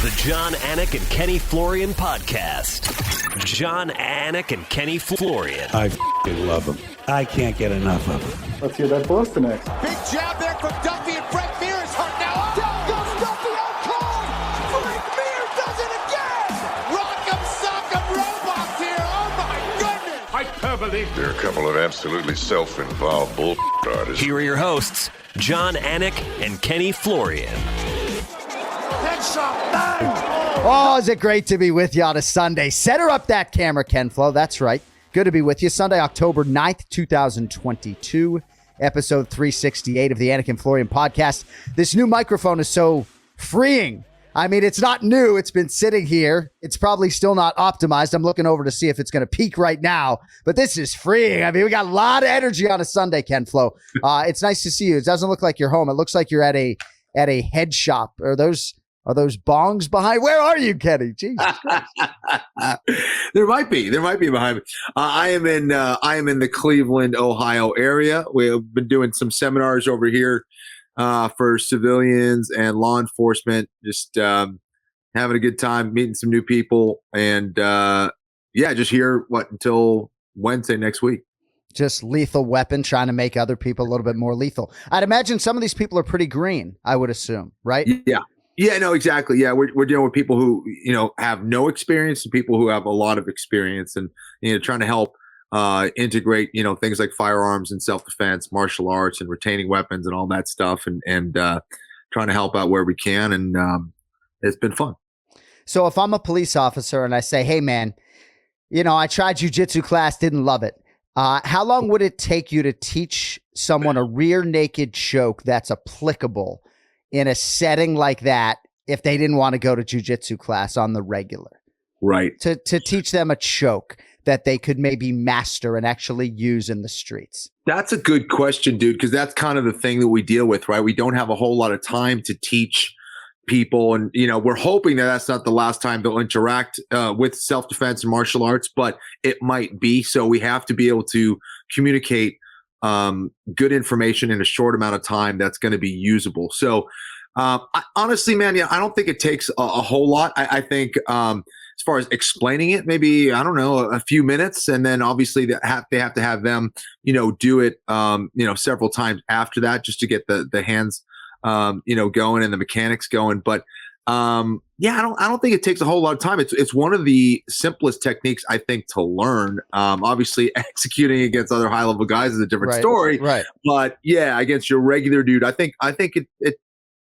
The John, Anik, and Kenny Florian Podcast. John, Anik, and Kenny Florian. I f***ing love them. I can't get enough of them. Let's hear that Boston next. Big jab there from Duffy, and Frank Mir is hurt now. Down goes Duffy, out cold. Frank Mir does it again. Rock'em sock'em robots here. Oh my goodness. Hyperbole. There are a couple of absolutely self-involved bull artists. Here are your hosts, John, Anik, and Kenny Florian. Headshot, bang. Oh, is it great to be with you on a Sunday. Set her up that camera, Ken Flo. That's right. Good to be with you. Sunday, October 9th, 2022, episode 368 of the Anik and Florian podcast. This new microphone is so freeing. I mean, it's not new. It's been sitting here. It's probably still not optimized. I'm looking over to see if it's going to peak right now, but this is freeing. I mean, we got a lot of energy on a Sunday, Ken Flo. It's nice to see you. It doesn't look like you're home. It looks like you're at a head shop. Are those bongs behind? Where are you, Kenny? Jesus Christ. There might be behind me. I am in the Cleveland, Ohio area. We've been doing some seminars over here for civilians and law enforcement. Just having a good time, meeting some new people, and just here until Wednesday next week. Just lethal weapon, trying to make other people a little bit more lethal. I'd imagine some of these people are pretty green, I would assume, right? Yeah, no, exactly. Yeah, we're dealing with people who, have no experience and people who have a lot of experience, and, trying to help integrate, things like firearms and self-defense, martial arts and retaining weapons and all that stuff, and trying to help out where we can. And it's been fun. So if I'm a police officer and I say, hey, man, I tried jiu-jitsu class, didn't love it. How long would it take you to teach someone a rear naked choke that's applicable in a setting like that if they didn't want to go to jiu-jitsu class on the regular? Right. To teach them a choke that they could maybe master and actually use in the streets? That's a good question, dude, because that's kind of the thing that we deal with, right? We don't have a whole lot of time to teach people, and we're hoping that that's not the last time they'll interact with self-defense and martial arts, but it might be. So we have to be able to communicate good information in a short amount of time that's going to be usable. So honestly, man, I don't think it takes a whole lot. I think as far as explaining it, maybe, I don't know, a few minutes, and then obviously they have to have them, do it, several times after that, just to get the hands, going and the mechanics going. But I don't think it takes a whole lot of time. It's one of the simplest techniques, I think, to learn. Obviously, executing against other high level guys is a different story. Right. But yeah, against your regular dude, I think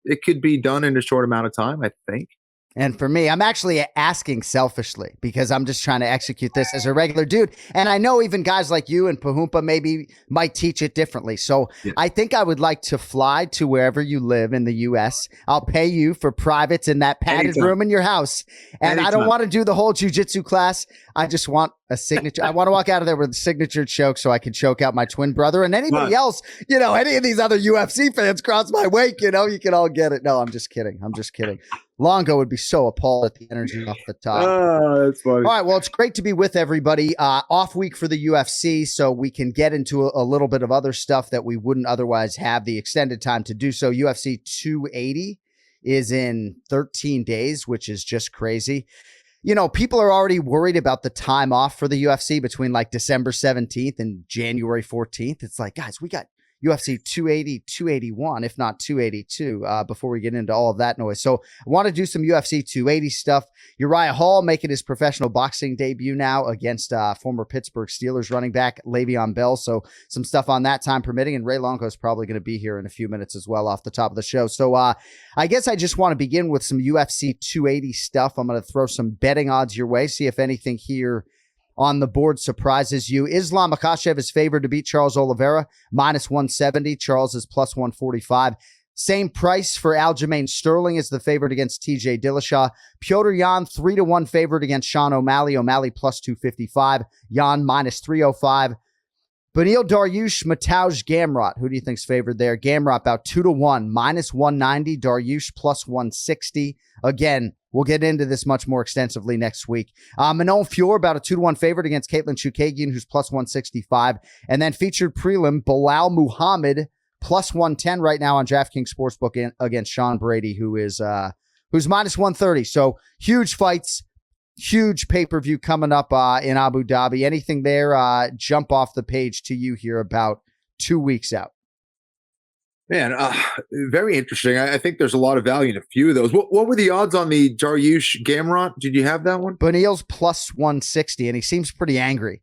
it could be done in a short amount of time, I think. And for me, I'm actually asking selfishly because I'm just trying to execute this as a regular dude. And I know even guys like you and Pahumpa maybe might teach it differently. So yeah. I think I would like to fly to wherever you live in the U.S. I'll pay you for privates in that padded room in your house. And I don't want to do the whole jiu-jitsu class. I just want a signature. I want to walk out of there with a signature choke so I can choke out my twin brother and anybody else, any of these other UFC fans cross my wake, you can all get it. No, I'm just kidding. Longo would be so appalled at the energy off the top. Oh, that's funny. All right, well, it's great to be with everybody. Off week for the UFC, so we can get into a little bit of other stuff that we wouldn't otherwise have the extended time to do so. UFC 280 is in 13 days, which is just crazy. People are already worried about the time off for the UFC between like December 17th and January 14th. It's like, guys, we got UFC 280, 281, if not 282, before we get into all of that noise. So I want to do some UFC 280 stuff. Uriah Hall making his professional boxing debut now against former Pittsburgh Steelers running back Le'Veon Bell. So some stuff on that, time permitting. And Ray Longo is probably going to be here in a few minutes as well off the top of the show. So I guess I just want to begin with some UFC 280 stuff. I'm going to throw some betting odds your way, see if anything here on the board surprises you. Islam Makhachev is favored to beat Charles Oliveira, -170. Charles is +145. Same price for Aljamain Sterling as the favorite against TJ Dillashaw. Petr Yan, 3-1 favorite against Sean O'Malley. O'Malley +255. Yan -305. Beneil Dariush, Mateusz Gamrot. Who do you think's favored there? Gamrot about 2-1, -190. Dariush +160. Again, we'll get into this much more extensively next week. Manon Fior, about a 2-1 favorite against Caitlin Chookagian, who's +165. And then featured prelim, Bilal Muhammad, +110 right now on DraftKings Sportsbook against Sean Brady, who is who's minus 130. So huge fights, huge pay-per-view coming up in Abu Dhabi. Anything there jump off the page to you here about 2 weeks out? Man, very interesting. I think there's a lot of value in a few of those. What were the odds on the Dariush Gamrot? Did you have that one? Beneil's plus 160, and he seems pretty angry,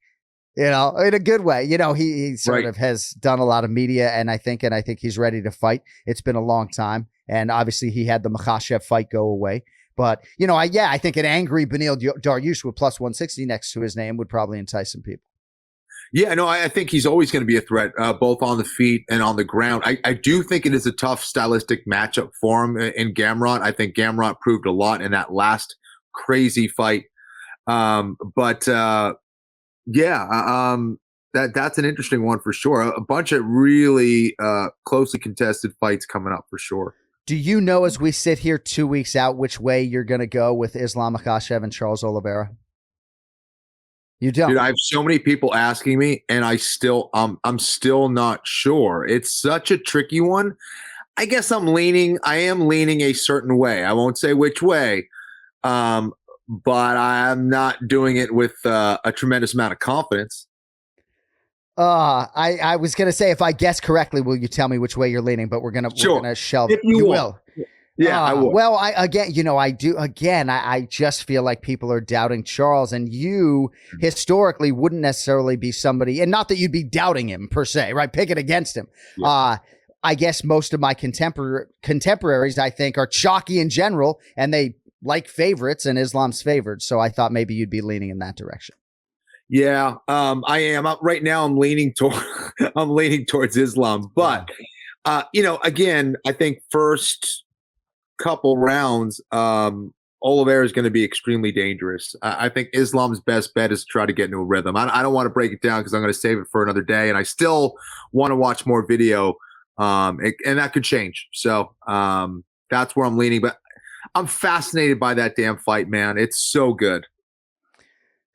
in a good way. He sort of has done a lot of media, and I think he's ready to fight. It's been a long time, and obviously he had the Makhachev fight go away. But, I think an angry Beneil Dariush with plus 160 next to his name would probably entice some people. Yeah, no, I think he's always going to be a threat, both on the feet and on the ground. I do think it is a tough stylistic matchup for him in Gamrot. I think Gamrot proved a lot in that last crazy fight. That's an interesting one for sure. A bunch of really closely contested fights coming up for sure. Do you know, as we sit here 2 weeks out, which way you're going to go with Islam Makhachev and Charles Oliveira? You don't. Dude, I have so many people asking me, and I'm still not sure. It's such a tricky one. I guess I am leaning a certain way. I won't say which way, but I'm not doing it with a tremendous amount of confidence. I was gonna say, if I guess correctly, will you tell me which way you're leaning? But we're gonna shelve it. You will. Yeah, I will. Well, I do. Again, I just feel like people are doubting Charles, and you historically wouldn't necessarily be somebody, and not that you'd be doubting him per se, right? Picking against him. Yeah. I guess most of my contemporaries, I think, are chalky in general, and they like favorites, and Islam's favored. So I thought maybe you'd be leaning in that direction. Yeah, I am. Right now, I'm leaning towards Islam, but again, I think first couple rounds, Oliveira is going to be extremely dangerous. I think Islam's best bet is to try to get into a rhythm. I don't want to break it down because I'm going to save it for another day, and I still want to watch more video, and that could change. So that's where I'm leaning, but I'm fascinated by that damn fight, man. It's so good.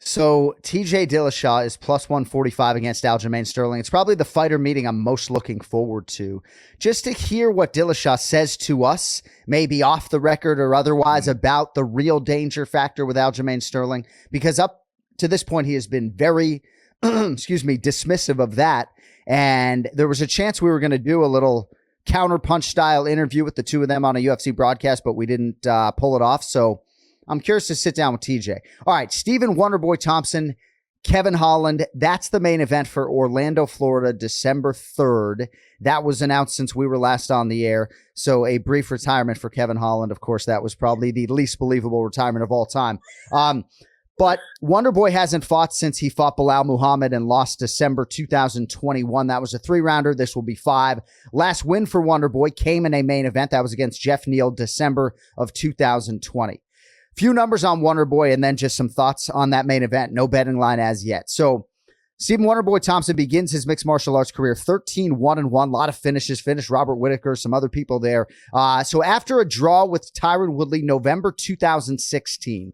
So TJ Dillashaw is plus 145 against Aljamain Sterling. It's probably the fighter meeting I'm most looking forward to. Just to hear what Dillashaw says to us, maybe off the record or otherwise, about the real danger factor with Aljamain Sterling, because up to this point he has been very, dismissive of that. And there was a chance we were going to do a little counterpunch style interview with the two of them on a UFC broadcast, but we didn't pull it off. So I'm curious to sit down with TJ. All right, Stephen Wonderboy Thompson, Kevin Holland. That's the main event for Orlando, Florida, December 3rd. That was announced since we were last on the air. So a brief retirement for Kevin Holland. Of course, that was probably the least believable retirement of all time. But Wonderboy hasn't fought since he fought Bilal Muhammad and lost December 2021. That was a 3-rounder. This will be 5. Last win for Wonderboy came in a main event. That was against Jeff Neal, December of 2020. Few numbers on Wonderboy, and then just some thoughts on that main event. No betting line as yet. So Stephen Wonderboy Thompson begins his mixed martial arts career 13-1-1. A lot of finishes. Finished Robert Whittaker, some other people there. So after a draw with Tyron Woodley, November 2016,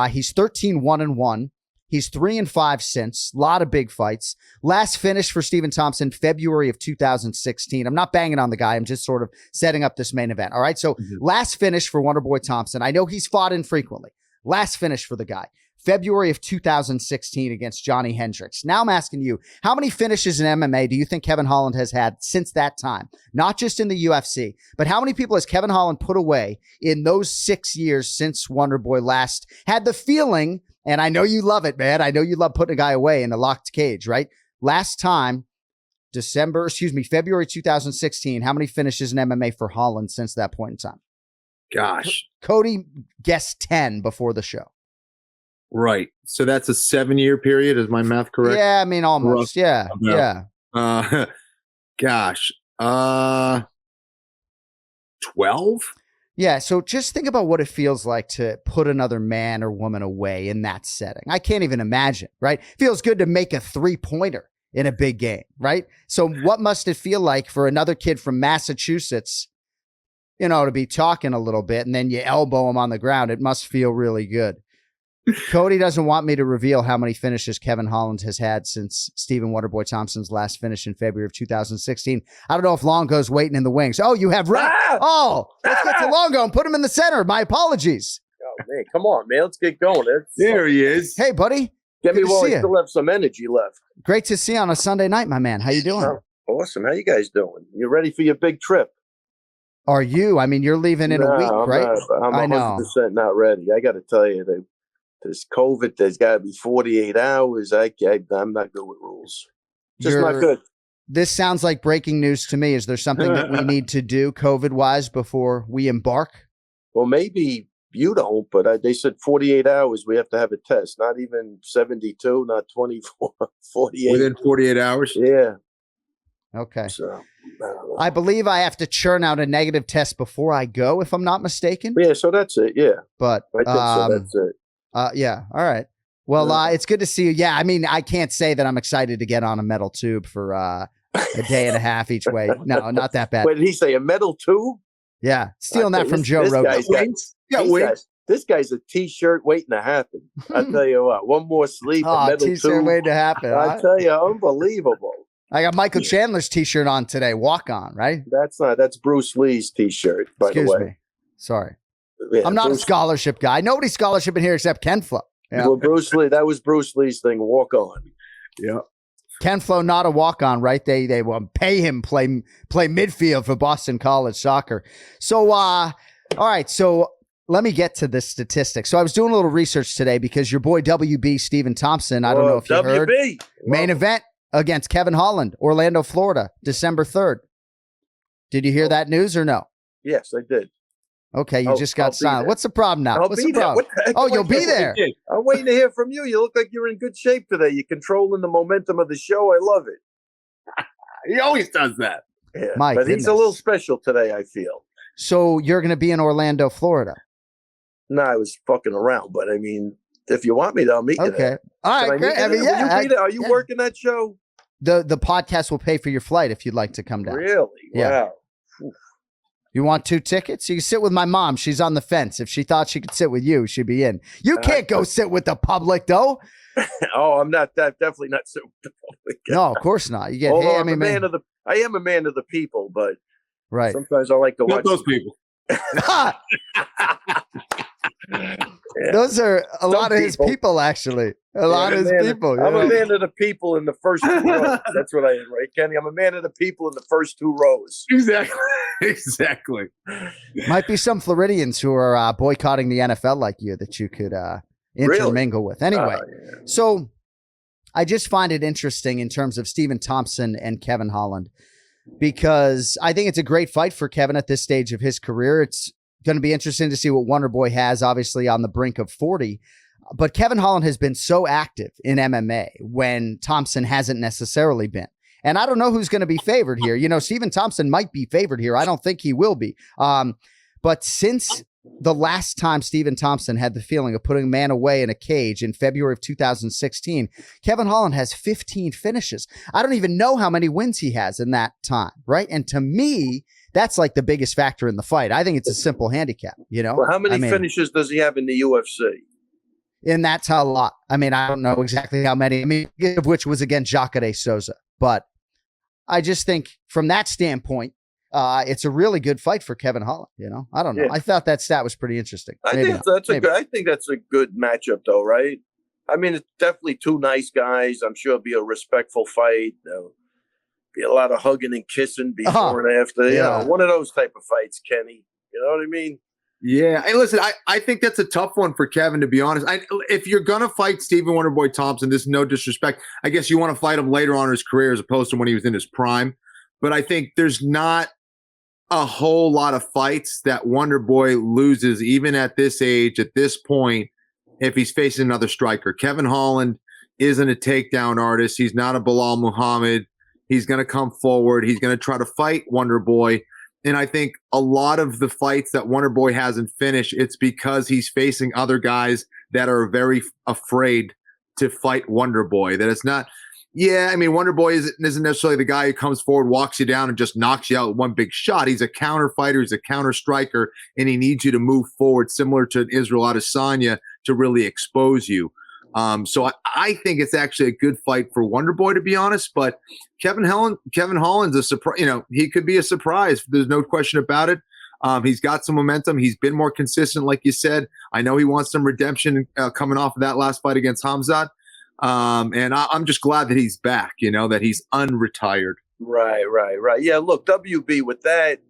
he's 13-1-1. He's 3-5 since. A lot of big fights. Last finish for Stephen Thompson, February of 2016. I'm not banging on the guy. I'm just sort of setting up this main event. All right. So last finish for Wonderboy Thompson. I know he's fought infrequently. Last finish for the guy, February of 2016 against Johnny Hendricks. Now I'm asking you, how many finishes in MMA do you think Kevin Holland has had since that time? Not just in the UFC, but how many people has Kevin Holland put away in those 6 years since Wonderboy last had the feeling? And I know you love it, man. I know you love putting a guy away in a locked cage, right? Last time, February 2016, how many finishes in MMA for Holland since that point in time? Gosh. Cody guessed 10 before the show. Right. So that's a 7-year period. Is my math correct? Yeah, I mean, almost. Yeah. Gosh. 12? Yeah, so just think about what it feels like to put another man or woman away in that setting. I can't even imagine, right? Feels good to make a 3-pointer in a big game, right? So what must it feel like for another kid from Massachusetts, to be talking a little bit and then you elbow him on the ground? It must feel really good. Cody doesn't want me to reveal how many finishes Kevin Holland has had since Stephen Wonderboy Thompson's last finish in February of 2016. I don't know if Longo's waiting in the wings. Oh, you have Oh, let's get to Longo and put him in the center. My apologies. Oh, man, come on, man. Let's get going. There he is. Hey, buddy. Get me Good to while see I you. still have some energy left. Great to see you on a Sunday night, my man. How you doing? Oh, awesome. How you guys doing? You ready for your big trip? Are you? I mean, you're leaving in a week, right? I'm 100% not ready. I got to tell you, this COVID, there's got to be 48 hours. I'm not good with rules. Just not good. This sounds like breaking news to me. Is there something that we need to do COVID-wise before we embark? Well, maybe you don't, but they said 48 hours we have to have a test. Not even 72, not 24, 48. Within 48 hours? Yeah. Okay. So, I believe I have to churn out a negative test before I go, if I'm not mistaken. Yeah, so that's it. Yeah. But I think so. That's it. Yeah. All right. Well, it's good to see you. Yeah. I mean, I can't say that I'm excited to get on a metal tube for a day and a half each way. No, not that bad. Wait, did he say a metal tube? Yeah. Stealing that from Joe Rogan. This guy's a T-shirt waiting to happen. I tell you what, one more sleep, a metal T-shirt tube waiting to happen. I tell you, unbelievable. I got Michael Chandler's T-shirt on today. Walk on, right? That's Bruce Lee's T-shirt, by the way. Excuse me. Sorry. Yeah, I'm not a scholarship guy. Nobody's scholarship in here except Ken Flo. Yeah. Well, Bruce Lee, that was Bruce Lee's thing. Walk on. Yeah. Ken Flo, not a walk-on, right? They will pay him play midfield for Boston College soccer. So, all right. So let me get to this statistic. So I was doing a little research today because your boy WB Stephen Thompson. I don't know if you heard. Main event against Kevin Holland, Orlando, Florida, December 3rd. Did you hear that news or no? Yes, I did. Okay, you just got silent. What's the problem now? What's the problem? You'll be there. I'm waiting to hear from you. You look like you're in good shape today. You're controlling the momentum of the show. I love it. He always does that. Yeah, but he's a little special today, I feel. So you're going to be in Orlando, Florida? No, I was fucking around, but I mean, if you want me to, I'll meet you there. All right, great. Are you working that show? The podcast will pay for your flight if you'd like to come down. Really? Yeah. Wow. You want 2 tickets? You can sit with my mom. She's on the fence. If she thought she could sit with you, she'd be in. You can't go sit with the public, though. Oh, I'm not definitely not sitting with the public. No, of course not. You get. I am a man of the people, but sometimes I like to watch those people. Those are a lot of his people, actually. A lot of his people. I'm a man of the people in the first 2 rows. That's what I am, right, Kenny? I'm a man of the people in the first 2 rows. Exactly. Might be some Floridians who are boycotting the NFL like you that you could intermingle with. Anyway, so I just find it interesting in terms of Stephen Thompson and Kevin Holland because I think it's a great fight for Kevin at this stage of his career. It's going to be interesting to see what Wonderboy has, obviously, on the brink of 40. But Kevin Holland has been so active in MMA when Thompson hasn't necessarily been. And I don't know who's going to be favored here. You know, Stephen Thompson might be favored here. I don't think he will be. But since the last time Stephen Thompson had the feeling of putting a man away in a cage in February of 2016, Kevin Holland has 15 finishes. I don't even know how many wins he has in that time, right? And to me, that's like the biggest factor in the fight. I think it's a simple handicap, you know? Well, how many finishes does he have in the UFC? And that's a lot. I mean, I don't know exactly how many. I mean, of which was against Jacare Souza. But I just think from that standpoint, it's a really good fight for Kevin Holland. You know, I don't know. Yeah. I thought that stat was pretty interesting. I think that's a good matchup, though, right? I mean, it's definitely 2 nice guys. I'm sure it'll be a respectful fight. There'll be a lot of hugging and kissing before and after. Yeah, you know, one of those type of fights, Kenny. You know what I mean? Yeah. Hey, listen, I think that's a tough one for Kevin, to be honest. If you're going to fight Stephen Wonderboy Thompson, this is no disrespect. I guess you want to fight him later on in his career as opposed to when he was in his prime. But I think there's not a whole lot of fights that Wonderboy loses, even at this age, at this point, if he's facing another striker. Kevin Holland isn't a takedown artist. He's not a Bilal Muhammad. He's going to come forward. He's going to try to fight Wonderboy. And I think a lot of the fights that Wonderboy hasn't finished, it's because he's facing other guys that are very afraid to fight Wonderboy. That it's not, I mean, Wonderboy isn't necessarily the guy who comes forward, walks you down, and just knocks you out with one big shot. He's a counter fighter. He's a counter striker, and he needs you to move forward, similar to Israel Adesanya, to really expose you. So I think it's actually a good fight for Wonder Boy, to be honest. But Kevin Holland's a surprise. He could be a surprise. There's no question about it. He's got some momentum. He's been more consistent, like you said. I know he wants some redemption coming off of that last fight against Hamzat. And I'm just glad that he's back, that he's unretired. Right. Yeah, look, WB with that,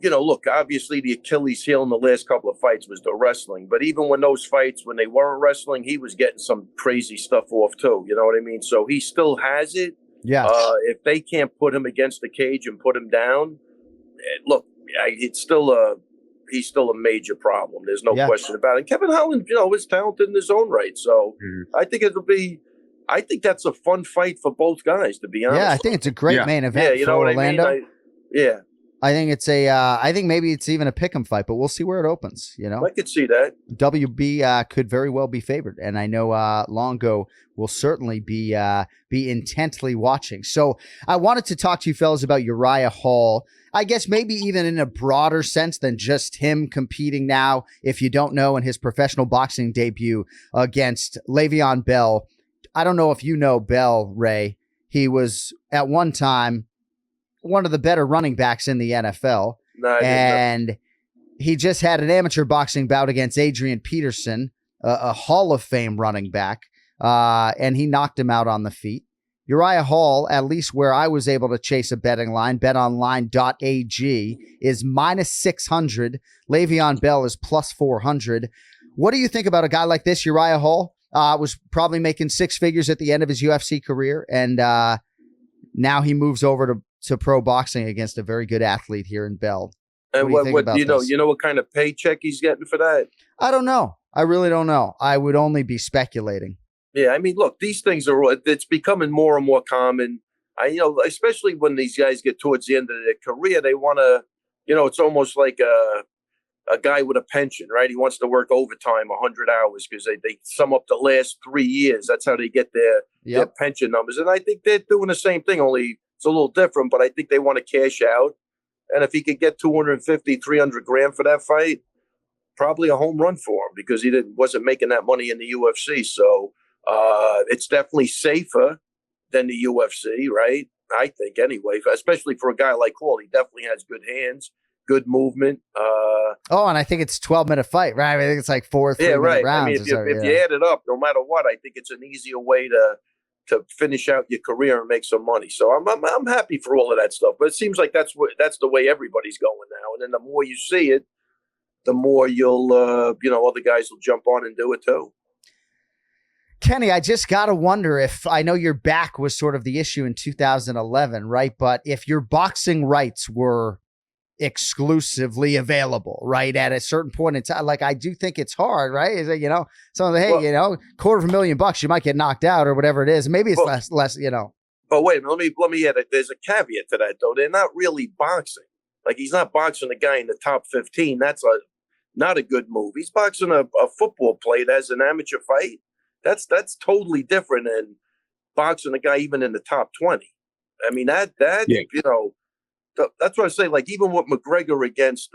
look, obviously the Achilles heel in the last couple of fights was the wrestling. But even when those fights, when they weren't wrestling, he was getting some crazy stuff off too. You know what I mean? So he still has it. Yeah. If they can't put him against the cage and put him down, look, it's still he's still a major problem. There's no question about it. And Kevin Holland, is talented in his own right. So I think that's a fun fight for both guys, to be honest. Yeah, I think it's a great main event for Orlando. I mean? I think it's I think maybe it's even a pick'em fight, but we'll see where it opens. I could see that. WB could very well be favored, and I know Longo will certainly be intently watching. So I wanted to talk to you fellas about Uriah Hall. I guess maybe even in a broader sense than just him competing now, if you don't know, in his professional boxing debut against Le'Veon Bell. I don't know if you know Bell, Ray. He was at one time one of the better running backs in the NFL. And he just had an amateur boxing bout against Adrian Peterson, a Hall of Fame running back, and he knocked him out on the feet. Uriah Hall, at least where I was able to chase a betting line, betonline.ag, is -600. Le'Veon Bell is +400. What do you think about a guy like this? Uriah Hall was probably making six figures at the end of his UFC career, and now he moves over to pro boxing against a very good athlete here in Bell. And what you know what kind of paycheck he's getting for that? I don't know. I really don't know. I would only be speculating. Yeah, I mean, look, these things it's becoming more and more common. Especially when these guys get towards the end of their career, they want to, it's almost like a guy with a pension, right? He wants to work overtime 100 hours because they sum up the last 3 years. That's how they get their pension numbers. And I think they're doing the same thing, only it's a little different, but I think they want to cash out. And if he could get 250, 300 grand for that fight, probably a home run for him because he wasn't making that money in the UFC. So it's definitely safer than the UFC, right? I think anyway, especially for a guy like Hall. He definitely has good hands, good movement. And I think it's 12-minute fight, right? I think it's like 4 3-minute rounds. I mean, if you add it up, no matter what, I think it's an easier way to finish out your career and make some money. So I'm happy for all of that stuff. But it seems like that's the way everybody's going now. And then the more you see it, the more you'll other guys will jump on and do it too. Kenny, I just got to wonder if, I know your back was sort of the issue in 2011, right? But if your boxing rights were exclusively available, right, at a certain point in time, like, I do think it's hard, right? Is it, someone say, hey, $250,000, you might get knocked out or whatever it is. Maybe it's less. But wait, let me add it. There's a caveat to that, though. They're not really boxing. Like, he's not boxing a guy in the top 15. That's not a good move. He's boxing a football player as an amateur fight. That's totally different than boxing a guy even in the top 20. I mean, that's what I say. Like, even with McGregor against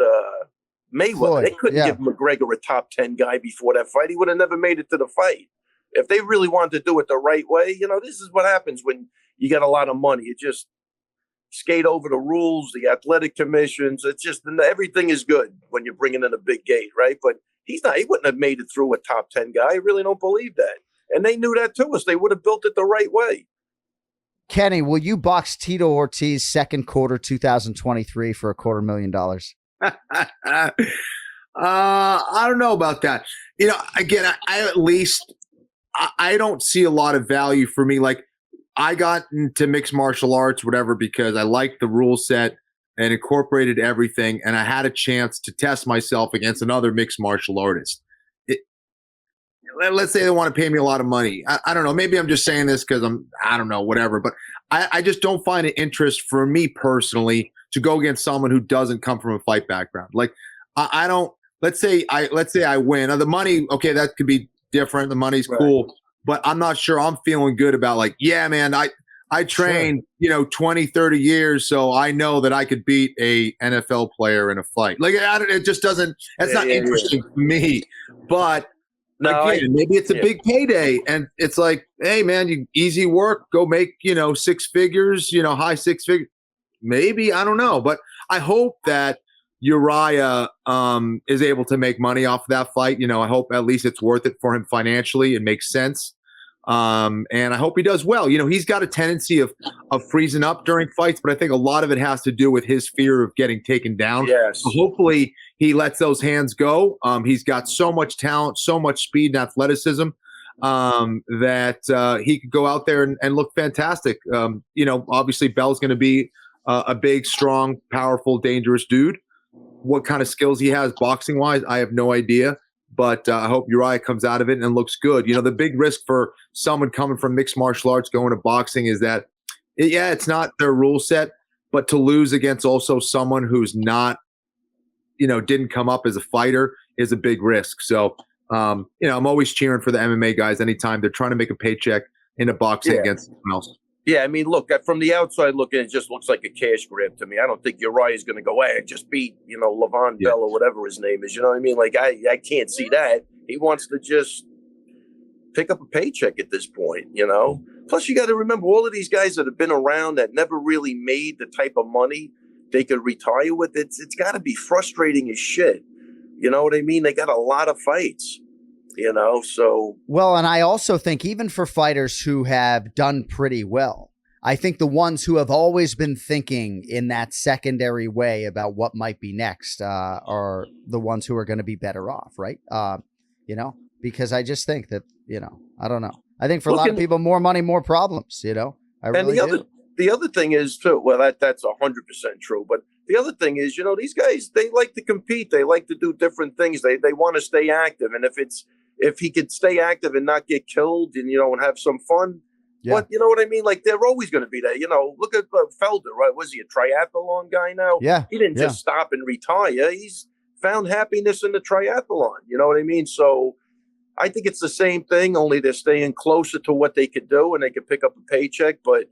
Mayweather, they couldn't give McGregor a top 10 guy before that fight. He would have never made it to the fight. If they really wanted to do it the right way, this is what happens when you get a lot of money. You just skate over the rules, the athletic commissions. It's just, everything is good when you're bringing in a big gate, right? But he wouldn't have made it through a top 10 guy. I really don't believe that. And they knew that too, they would have built it the right way. Kenny, will you box Tito Ortiz second quarter 2023 for $250,000? I don't know about that. Again, I don't see a lot of value for me. Like, I got into mixed martial arts, whatever, because I liked the rule set and incorporated everything, and I had a chance to test myself against another mixed martial artist. Let's say they want to pay me a lot of money. I don't know. Maybe I'm just saying this because I don't know, whatever. But I just don't find an interest for me personally to go against someone who doesn't come from a fight background. Like, I don't. Let's say I win. Now, the money, okay, that could be different. The money's cool, but I'm not sure I'm feeling good about, like, yeah, man, I trained, 20, 30 years, so I know that I could beat a NFL player in a fight. Like, it just doesn't. That's not interesting to me. But No, again, maybe it's a big payday, and it's like, hey, man, you easy work, go make 6 figures, high 6 figures. Maybe, I don't know, but I hope that Uriah is able to make money off that fight. I hope at least it's worth it for him financially. It makes sense. And I hope he does well. He's got a tendency of freezing up during fights, but I think a lot of it has to do with his fear of getting taken down. Yes. So hopefully he lets those hands go. He's got so much talent, so much speed and athleticism that he could go out there and look fantastic. Obviously Bell's going to be a big, strong, powerful, dangerous dude. What kind of skills he has boxing wise, I have no idea. But I hope Uriah comes out of it and looks good. The big risk for someone coming from mixed martial arts going to boxing is that, it's not their rule set, but to lose against also someone who's not, didn't come up as a fighter is a big risk. So, I'm always cheering for the MMA guys anytime they're trying to make a paycheck into boxing against someone else. Yeah, I mean, look, from the outside looking, it just looks like a cash grab to me. I don't think Uriah is going to go, hey, just beat, Levon Bell or whatever his name is. You know what I mean? Like, I can't see that. He wants to just pick up a paycheck at this point, Plus, you got to remember, all of these guys that have been around that never really made the type of money they could retire with, it's got to be frustrating as shit. You know what I mean? They got a lot of fights. So. Well, and I also think even for fighters who have done pretty well, I think the ones who have always been thinking in that secondary way about what might be next are the ones who are going to be better off, right? Because I just think that, I don't know. I think for a lot of people, more money, more problems, I really do. The other thing is, too, well, that's 100% true, but the other thing is, these guys, they like to compete. They like to do different things. They want to stay active. And if he could stay active and not get killed and, and have some fun, but you know what I mean? Like, they're always going to be there. Look at Felder, right? Was he a triathlon guy now? Yeah. He didn't just stop and retire. He's found happiness in the triathlon. You know what I mean? So I think it's the same thing, only they're staying closer to what they could do and they could pick up a paycheck. But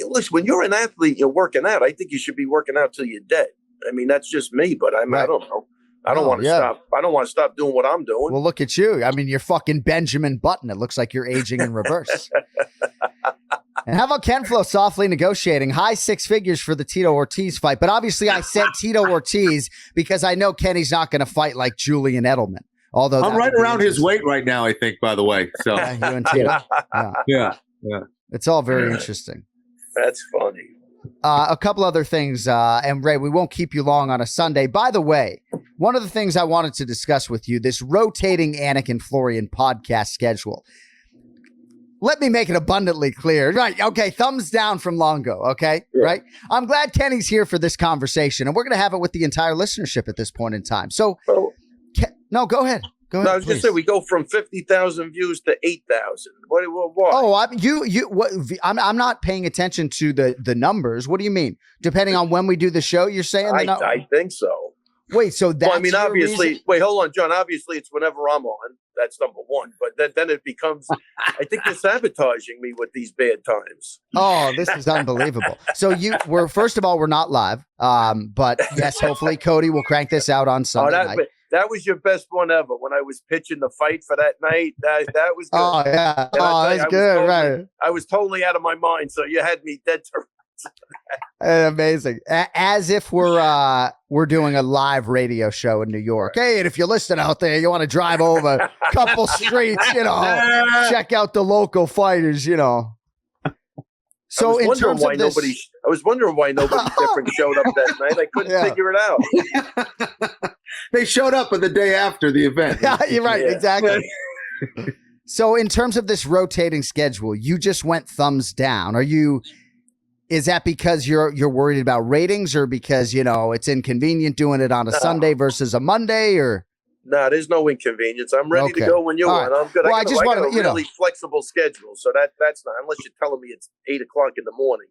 listen, when you're an athlete, you're working out. I think you should be working out till you're dead. I mean, that's just me, but I don't know. I don't want to stop. I don't want to stop doing what I'm doing. Well, look at you. I mean, you're fucking Benjamin Button. It looks like you're aging in reverse. And how about Ken Flo softly negotiating high 6 figures for the Tito Ortiz fight? But obviously I said Tito Ortiz because I know Kenny's not going to fight like Julian Edelman. Although I'm right around his weight right now, I think, by the way. So you and Tito. Yeah. It's all very interesting. That's funny. A couple other things, and Ray, we won't keep you long on a Sunday. By the way, one of the things I wanted to discuss with you, this rotating Anik and Florian podcast schedule. Let me make it abundantly clear. Right, okay, thumbs down from Longo, okay? Yeah. Right? I'm glad Kenny's here for this conversation, and we're going to have it with the entire listenership at this point in time. So, no, go ahead. Go ahead, I was going to say, we go from 50,000 views to 8,000. What? Oh, I'm not paying attention to the numbers. What do you mean? Depending on when we do the show, you're saying? I think so. Wait, so that's obviously, reason? Wait, hold on, John. Obviously, it's whenever I'm on. That's number one. But then it becomes, I think you're sabotaging me with these bad times. Oh, this is unbelievable. So first of all, we're not live. But yes, hopefully Cody will crank this out on Sunday night. That was your best one ever when I was pitching the fight for that night. That was good. Oh, yeah. That's good, right. I was totally out of my mind, so you had me dead to Amazing. As if we're doing a live radio show in New York. Hey, and if you're listening out there, you want to drive over a couple streets, check out the local fighters, So in terms of this, I was wondering why nobody different showed up that night. I couldn't figure it out. They showed up the day after the event. Yeah, you're right. Yeah. Exactly. So in terms of this rotating schedule, you just went thumbs down. Is that because you're worried about ratings or because, it's inconvenient doing it on a Sunday versus a Monday or? No, there's no inconvenience. I'm ready to go when you want. I'm good. Well, I got a really flexible schedule, so that's not, unless you're telling me it's 8:00 in the morning.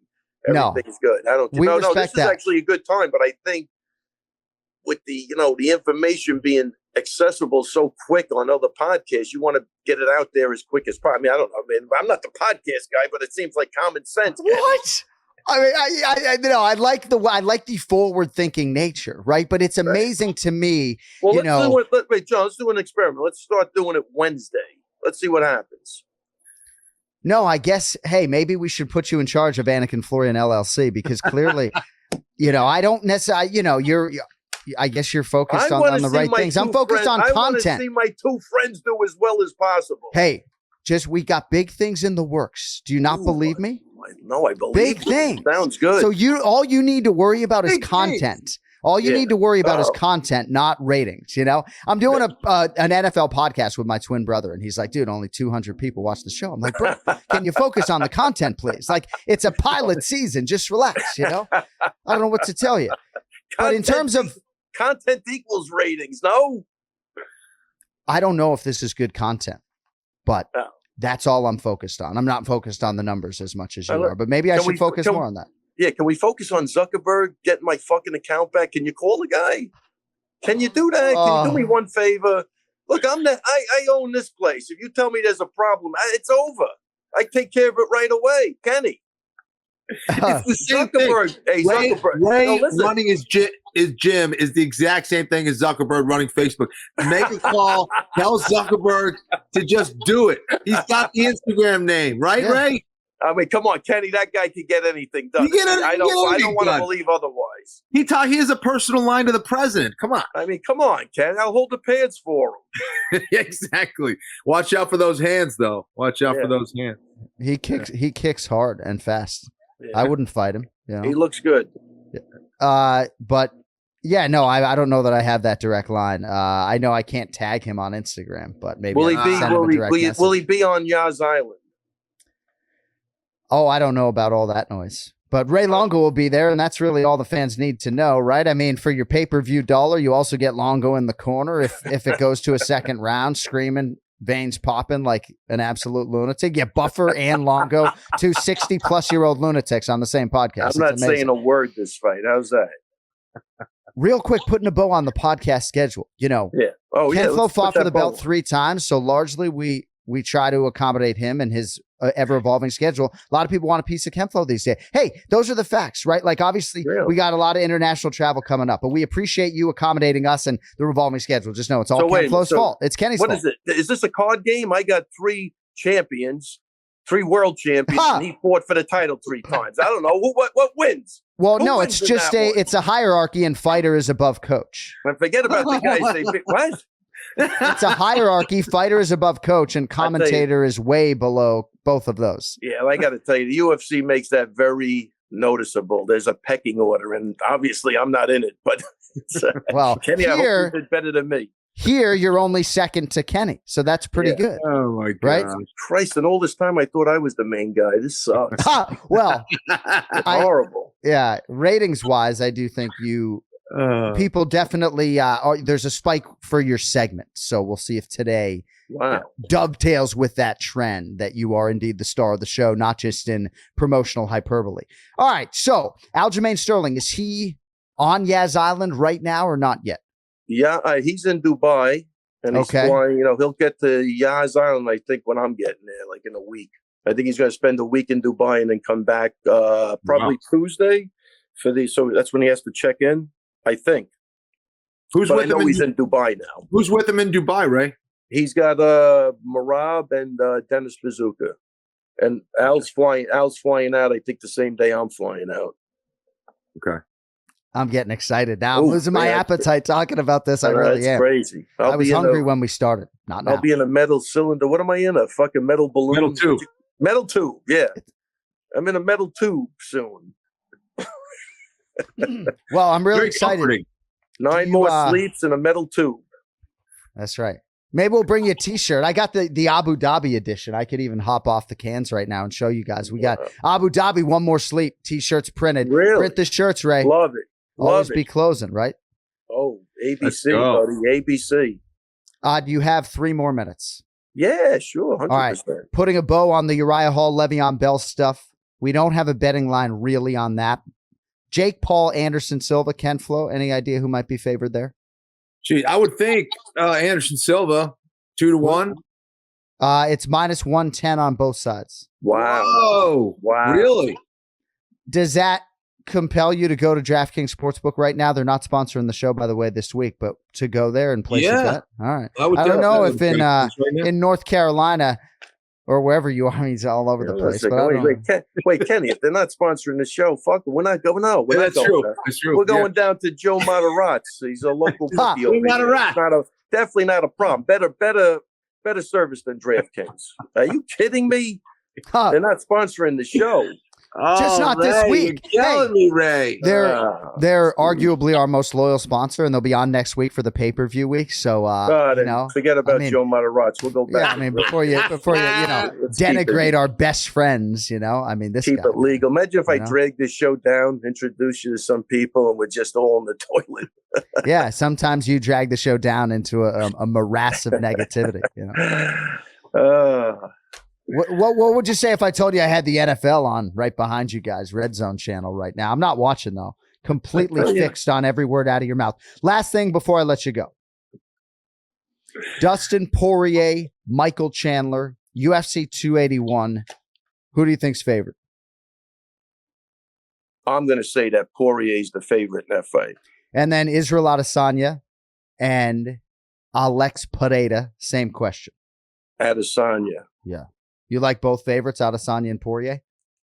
Everything's good. I don't. This is actually a good time, but I think with the the information being accessible so quick on other podcasts, you want to get it out there as quick as possible. I mean, I don't know. I mean, I'm not the podcast guy, but it seems like common sense. What? I mean, I like the forward-thinking nature, right? But it's amazing to me. Well, wait, John, let's do an experiment. Let's start doing it Wednesday. Let's see what happens. No, I guess, hey, maybe we should put you in charge of Anik and Florian LLC because clearly, I don't necessarily, I guess you're focused on the right things. I'm focused on content. I want to see my two friends do as well as possible. Hey, we got big things in the works. Do you not believe me? No, I believe big things. Sounds good. So all you need to worry about is content. All you need to worry about is content, not ratings. I'm doing an NFL podcast with my twin brother, and he's like, dude, only 200 people watch the show. I'm like, bro, can you focus on the content, please? Like, it's a pilot season. Just relax, I don't know what to tell you. But in terms of content equals ratings, no? I don't know if this is good content, but that's all I'm focused on. I'm not focused on the numbers as much as you are, but maybe I should focus more on that. Yeah, can we focus on Zuckerberg getting my fucking account back? Can you call the guy? Can you do that? Can you do me one favor? Look, I own this place. If you tell me there's a problem, it's over. I take care of it right away. Kenny. Zuckerberg. Hey, Zuckerberg. Ray running his gym is the exact same thing as Zuckerberg running Facebook. Make a call. Tell Zuckerberg to just do it. He's got the Instagram name, right, Ray? I mean, come on, Kenny. That guy can get anything done. I don't want to believe otherwise. He has a personal line to the president. Come on. I mean, come on, Ken. I'll hold the pads for him. Exactly. Watch out for those hands, though. Watch out for those hands. He kicks hard and fast. Yeah. I wouldn't fight him. He looks good. But yeah, no, I don't know that I have that direct line. I know I can't tag him on Instagram, but maybe will he be on Yas Island? Oh, I don't know about all that noise. But Ray Longo will be there, and that's really all the fans need to know, right? I mean, for your pay-per-view dollar, you also get Longo in the corner if it goes to a second round, screaming, veins popping like an absolute lunatic. You Buffer and Longo, two 60-plus-year-old lunatics on the same podcast. I'm not saying a word this fight. How's that? Real quick, putting a bow on the podcast schedule. Ken Flo fought for the belt 3 times, so largely we try to accommodate him and his ever-evolving schedule. A lot of people want a piece of Ken Flo these days. Hey, those are the facts, right? Like, obviously, we got a lot of international travel coming up, but we appreciate you accommodating us and the revolving schedule. Just know it's all Ken Flo's fault. It's Kenny's fault. What is it? Is this a card game? I got 3 champions, 3 world champions, and he fought for the title 3 times. I don't know. What wins? Well, no, it's just it's a hierarchy, and fighter is above coach. Forget about the guys. What? It's a hierarchy. Fighter is above coach, and commentator is way below both of those. Yeah, I got to tell you, the UFC makes that very noticeable. There's a pecking order, and obviously I'm not in it, but well, Kenny, I hope you did better than me. Here, you're only second to Kenny, so that's pretty good. Oh my God! Right? Christ, and all this time I thought I was the main guy. This sucks. Well, horrible. Yeah, ratings wise, I do think people definitely there's a spike for your segment, so we'll see if today dovetails with that trend that you are indeed the star of the show, not just in promotional hyperbole. All right, so Aljamain Sterling, is he on Yas Island right now or not yet? Yeah, he's in Dubai, and he's flying. He'll get to Yas Island, I think, when I'm getting there, like in a week. I think he's going to spend a week in Dubai and then come back probably Tuesday so that's when he has to check in, I think. Who's with him? He's in Dubai now. Who's with him in Dubai, Ray? He's got Marab and Dennis Bazooka, and Al's flying out. I think the same day I'm flying out. Okay. I'm getting excited now. I'm losing my appetite talking about this. I really am. Crazy. I was hungry when we started. Not now. I'll be in a metal cylinder. What am I in? A fucking metal balloon? Metal tube. Metal tube. Yeah. I'm in a metal tube soon. Well, I'm really excited. Comforting. 9 more sleeps in a metal tube. That's right. Maybe we'll bring you a T-shirt. I got the Abu Dhabi edition. I could even hop off the cans right now and show you guys. We got Abu Dhabi, 1 more sleep. T-shirts printed. Really? Print the shirts, Ray. Love it. Always be closing, right? Oh, ABC, buddy. ABC. You have 3 more minutes. Yeah, sure. 100%. All right. Putting a bow on the Uriah Hall, Le'Veon Bell stuff. We don't have a betting line really on that. Jake Paul, Anderson Silva, Ken Flo. Any idea who might be favored there? Gee, I would think Anderson Silva, 2-1. It's -110 on both sides. Wow. Whoa. Wow. Really? Does that compel you to go to DraftKings Sportsbook right now? They're not sponsoring the show, by the way, this week, but to go there and place a bet. All right. I don't know if in North Carolina or wherever you are, he's all over the place. But wait, Kenny, if they're not sponsoring the show, fuck it. We're not going out. That's true. We're going down to Joe Moderat's. He's a local bookie over here. Definitely not a problem. Better service than DraftKings. Are you kidding me? They're not sponsoring the show. Just not Ray, this week. You're killing me, Ray. They're arguably our most loyal sponsor, and they'll be on next week for the pay-per-view week. So, forget about Joe Moderatz. We'll go back. Yeah, before you denigrate our best friends, this keep it legal. Imagine if I drag this show down, introduce you to some people, and we're just all in the toilet. Yeah, sometimes you drag the show down into a morass of negativity. What would you say if I told you I had the NFL on right behind you guys, Red Zone channel right now? I'm not watching though. Completely fixed on every word out of your mouth. Last thing before I let you go. Dustin Poirier, Michael Chandler, UFC 281. Who do you think's favorite? I'm going to say that Poirier's the favorite in that fight. And then Israel Adesanya and Alex Pereira. Same question. Adesanya. Yeah. You like both favorites, Adesanya and Poirier?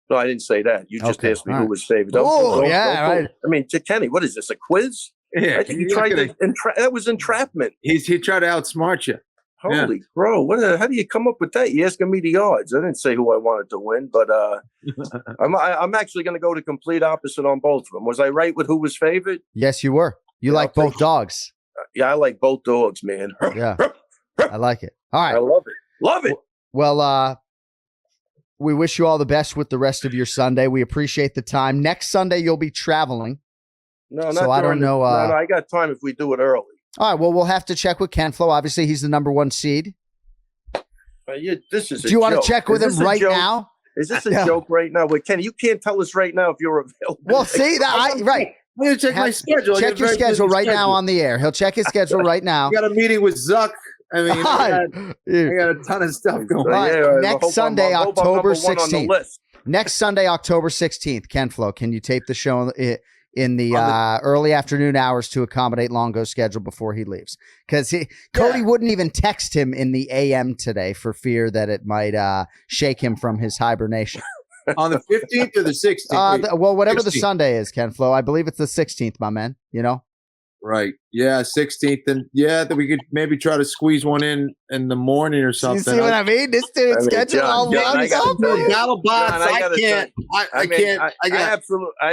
No, I didn't say that. You just asked me who was favorite. Right. I mean, Kenny, what is this, a quiz? Yeah. That was entrapment. He tried to outsmart you. Holy bro, how do you come up with that? You're asking me the odds. I didn't say who I wanted to win, but I'm actually going to go to complete opposite on both of them. Was I right with who was favorite? Yes, you were. You like both dogs. Yeah, I like both dogs, man. Yeah, I like it. All right. I love it. Love it. Well, we wish you all the best with the rest of your Sunday. We appreciate the time. Next Sunday, you'll be traveling. No, I don't know. No, I got time if we do it early. All right. Well, we'll have to check with Ken Flo. Obviously, he's the number one seed. This is. Do you want to check with him right now? Is this a joke right now? Wait, Kenny, you can't tell us right now if you're available. Well, see that right. I'm going to check my schedule. Check your schedule right now on the air. He'll check his schedule right now. You got a meeting with Zuck. I mean, I got a ton of stuff going on. Next Sunday, October 16th. Next Sunday, October 16th, Ken Flo, can you tape the show in the early afternoon hours to accommodate Longo's schedule before he leaves? Because Cody wouldn't even text him in the AM today for fear that it might shake him from his hibernation. On the 15th or the 16th? Whatever 16th. The Sunday is, Ken Flo. I believe it's the 16th, my man. Right. Yeah, 16th. And that we could maybe try to squeeze one in the morning or something. You see what I mean? This dude's schedule all I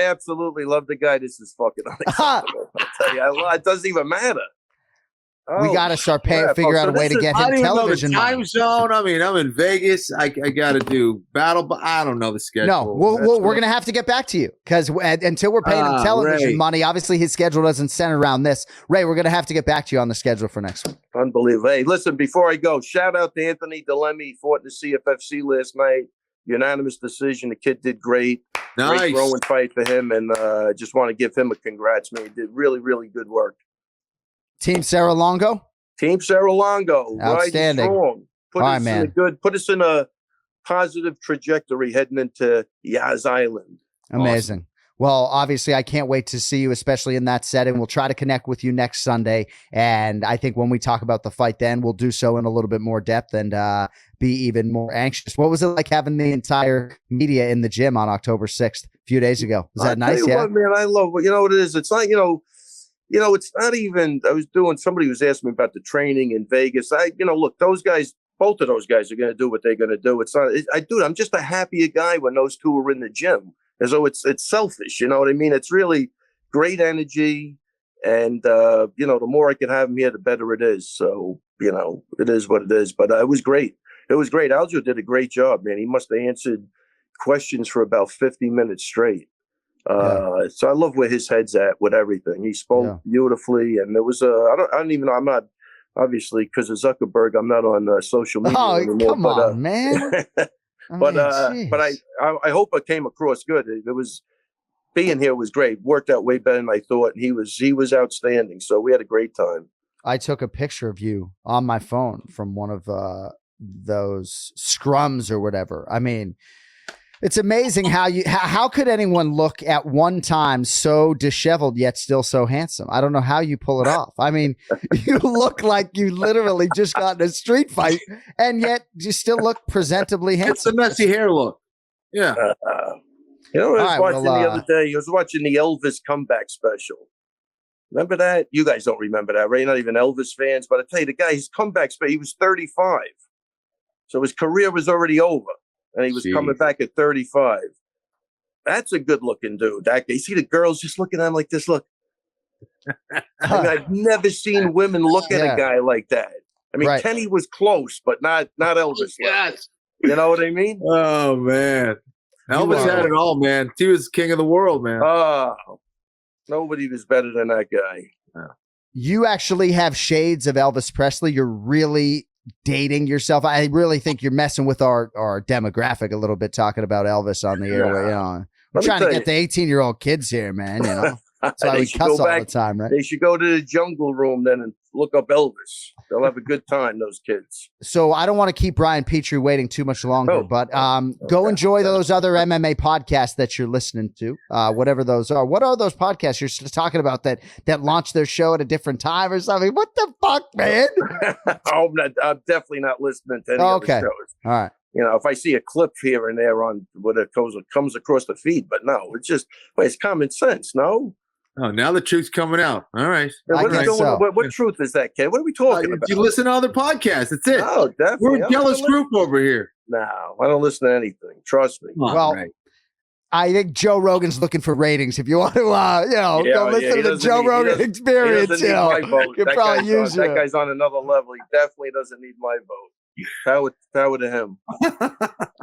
absolutely love the guy. This is fucking unacceptable. I'll tell you, it doesn't even matter. We got to start figure out a way to get him television. Time zone. I mean, I'm in Vegas. I got to do battle, but I don't know the schedule. No, we're going to have to get back to you because until we're paying him television money, obviously his schedule doesn't center around this. Ray, we're going to have to get back to you on the schedule for next week. Unbelievable. Hey, listen, before I go, shout out to Anthony Delemy. He fought in the CFFC last night. Unanimous decision. The kid did great. Nice. Great throwing fight for him. And just want to give him a congrats, man. He did really, really good work. Team Sarah Longo? Team Sarah Longo. Outstanding. Right, put us in a positive trajectory heading into Yaz Island. Amazing. Awesome. Well, obviously, I can't wait to see you, especially in that setting. We'll try to connect with you next Sunday. And I think when we talk about the fight then, we'll do so in a little bit more depth and be even more anxious. What was it like having the entire media in the gym on October 6th, a few days ago? Was that nice? Yeah, what, man, I love what it is. It's not, it's not even, somebody was asking me about the training in Vegas. Look, those guys, both of those guys are going to do what they're going to do. It's not, I'm just a happier guy when those two are in the gym, as though it's selfish. You know what I mean? It's really great energy. And, the more I can have them here, the better it is. So, it is what it is, but it was great. It was great. Aljo did a great job, man. He must have answered questions for about 50 minutes straight. So I love where his head's at with everything. He spoke beautifully, and there was I don't even know. I'm not, obviously, because of Zuckerberg, I'm not on social media anymore. Come on, man. But I hope it came across good. It was, being here was great. Worked out way better than I thought, and he was outstanding. So we had a great time. I took a picture of you on my phone from one of those scrums or whatever. I mean, It's amazing how could anyone look at one time so disheveled yet still so handsome? I don't know how you pull it off. I mean, you look like you literally just got in a street fight, and yet you still look presentably handsome. It's the messy hair look. Yeah. I was watching the other day. I was watching the Elvis comeback special. Remember that? You guys don't remember that, right? You're not even Elvis fans. But I tell you, the guy, his comeback special, he was 35. So his career was already over. And he was coming back at 35. That's a good-looking dude. That guy. You see the girls just looking at him like this. Look, I've never seen women look at a guy like that. I mean, Kenny was close, but not Elvis. Yes. You know what I mean? Oh man, Elvis had it all, man. He was king of the world, man. Nobody was better than that guy. Yeah. You actually have shades of Elvis Presley. You're really dating yourself. I really think you're messing with our demographic a little bit, talking about Elvis on the airway. You know, we're trying to get the 18-year-old kids here, man. You know, that's why we cuss all the time, right? They should go to the jungle room then and look up Elvis. They'll have a good time, those kids. So I don't want to keep Brian Petrie waiting too much longer, but go enjoy those other MMA podcasts that you're listening to, whatever those are. What are those podcasts you're talking about that launch their show at a different time or something? What the fuck, man? I'm definitely not listening to any other shows. All right. You know, if I see a clip here and there on what it comes across the feed, but no, it's common sense, no? Oh, now the truth's coming out. All right. What truth is that, Ken? What are we talking about? You listen to other podcasts. That's it. Oh, definitely. We're a jealous group over here. No, I don't listen to anything. Trust me. I think Joe Rogan's looking for ratings. If you want to, go listen to the Joe Rogan Experience. You can probably use it. That guy's on another level. He definitely doesn't need my vote. Power to him.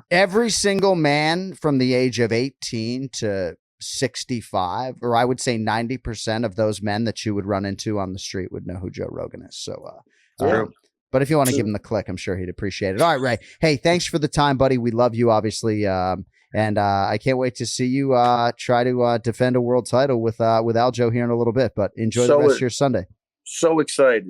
Every single man from the age of 18 to 65, or I would say 90% of those men that you would run into on the street would know who Joe Rogan is. So, but if you want to give him the click, I'm sure he'd appreciate it. All right, Ray. Hey, thanks for the time, buddy. We love you, obviously. And I can't wait to see you try to defend a world title with Aljo here in a little bit, but enjoy the rest of your Sunday. So excited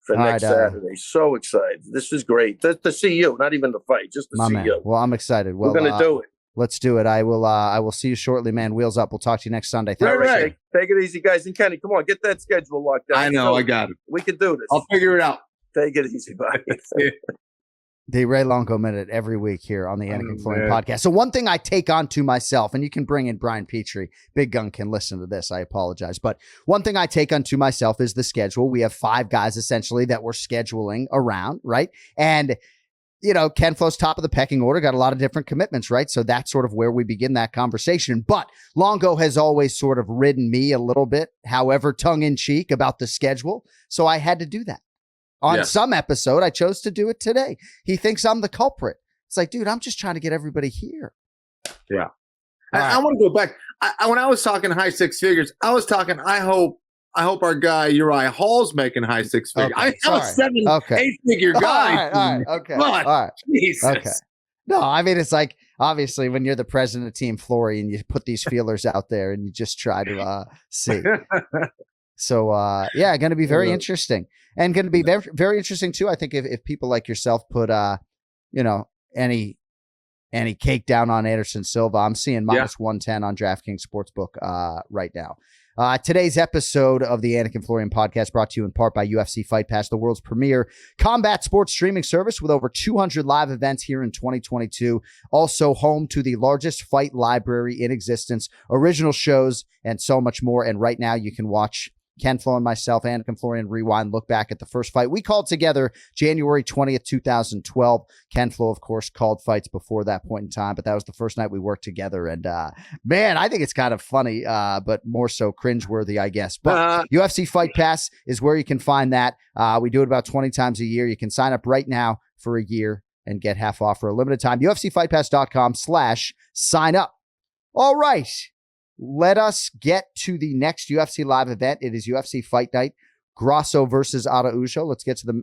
for next Saturday. So excited. This is great. To see you, not even the fight, just to see you. Well, I'm excited. Well, we're going to do it. Let's do it. I will see you shortly, man. Wheels up. We'll talk to you next Sunday. Take it easy, guys. And Kenny, come on, get that schedule locked down. I know. I got it. We can do this. I'll figure it out. Take it easy, buddy. The Ray Longo Minute every week here on the Anik and Florian podcast. So one thing I take on to myself, and you can bring in Brian Petrie. Big Gun can listen to this. I apologize. But one thing I take on to myself is the schedule. We have 5 guys essentially that we're scheduling around, right? And Ken Flo's top of the pecking order, got a lot of different commitments, right? So that's sort of where we begin that conversation. But Longo has always sort of ridden me a little bit, however, tongue-in-cheek about the schedule. So I had to do that. On some episode, I chose to do it today. He thinks I'm the culprit. It's like, dude, I'm just trying to get everybody here. Yeah. I want to go back. When I was talking high 6 figures, I was talking, I hope our guy Uriah Hall's making high 6 figures. I'm a 7, 8-figure guy. All right. Okay. All right. Jesus. Okay. No, I mean, it's like, obviously, when you're the president of Team Florian, you put these feelers out there and you just try to see. So, going to be very interesting. And going to be very, very interesting, too, I think, if people like yourself put, any cake down on Anderson Silva. I'm seeing minus 110 on DraftKings Sportsbook right now. Today's episode of the Anik and Florian podcast brought to you in part by UFC Fight Pass, the world's premier combat sports streaming service with over 200 live events here in 2022. Also home to the largest fight library in existence, original shows, and so much more. And right now you can watch Ken Flo and myself, Anik and Florian Rewind, look back at the first fight we called together January 20th, 2012. Ken Flo, of course, called fights before that point in time, but that was the first night we worked together. And man, I think it's kind of funny, but more so cringeworthy, I guess. But UFC Fight Pass is where you can find that. We do it about 20 times a year. You can sign up right now for a year and get half off for a limited time. UFCFightPass.com/sign up. All right. Let us get to the next UFC live event. It is UFC Fight Night, Grasso versus Araujo. Let's get to the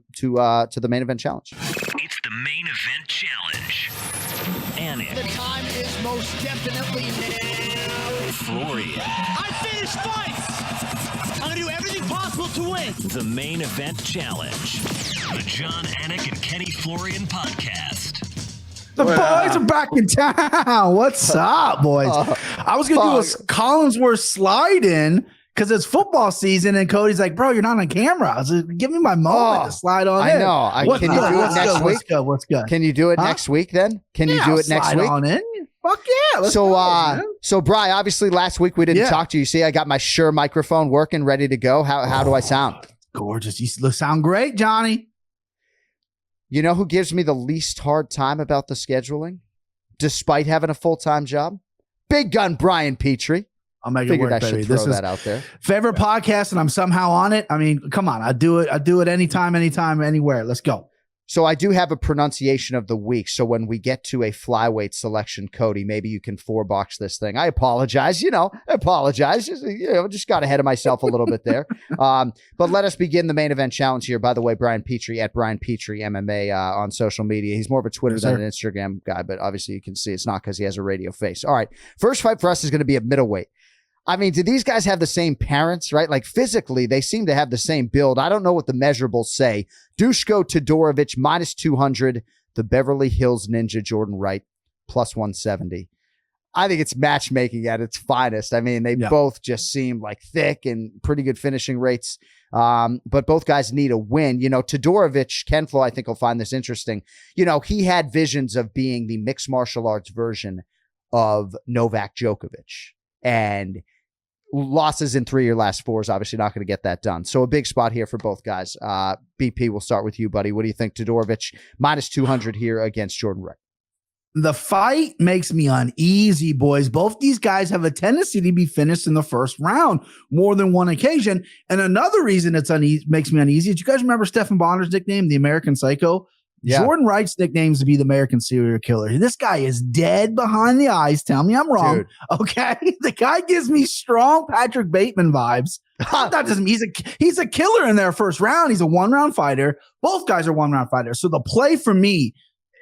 main event challenge. It's the main event challenge. Anik. The time is most definitely now. Florian. I finish fights. I'm gonna do everything possible to win. The main event challenge. The John Anik and Kenny Florian podcast. The boys are back in town. What's up, boys? I was going to do a Collinsworth slide in because it's football season, and Cody's like, bro, you're not on camera. I was like, give me my moment to slide on in. I know. Can you do it next week? What's good? Can you do it next week then? Can you do it next week? On in. Fuck yeah. Let's go, so Brian, obviously last week we didn't talk to you. See, I got my Shure microphone working, ready to go. How do I sound? Gorgeous. You sound great, Johnny. You know who gives me the least hard time about the scheduling, despite having a full-time job? Big gun Brian Petrie. I'll make it work, baby. This is that out there. Favorite podcast, and I'm somehow on it. I mean, come on. I do it anytime, anywhere. Let's go. So I do have a pronunciation of the week. So when we get to a flyweight selection, Cody, maybe you can 4-box this thing. I apologize. Just got ahead of myself a little bit there. But let us begin the main event challenge here. By the way, Brian Petrie at Brian Petrie MMA on social media. He's more of a Twitter than an Instagram guy, but obviously you can see it's not because he has a radio face. All right. First fight for us is going to be a middleweight. I mean, do these guys have the same parents, right? Like physically, they seem to have the same build. I don't know what the measurables say. Dushko Todorovic, minus 200. The Beverly Hills Ninja Jordan Wright, plus 170. I think it's matchmaking at its finest. I mean, they both just seem like thick and pretty good finishing rates. But both guys need a win. Todorovic, Ken Flo, I think will find this interesting. He had visions of being the mixed martial arts version of Novak Djokovic. And losses in 3 of your last 4 is obviously not going to get that done. So a big spot here for both guys. BP, we'll start with you, buddy. What do you think? Todorovic, minus 200 here against Jordan Wright. The fight makes me uneasy, boys. Both these guys have a tendency to be finished in the first round more than one occasion. And another reason it's makes me uneasy. Do you guys remember Stephen Bonner's nickname, the American Psycho? Yeah. Jordan Wright's nickname is to be the American serial killer. This guy is dead behind the eyes. Tell me I'm wrong. Dude. Okay. The guy gives me strong Patrick Bateman vibes. That doesn't mean he's a killer in their first round. He's a 1-round fighter. Both guys are 1-round fighters. So the play for me,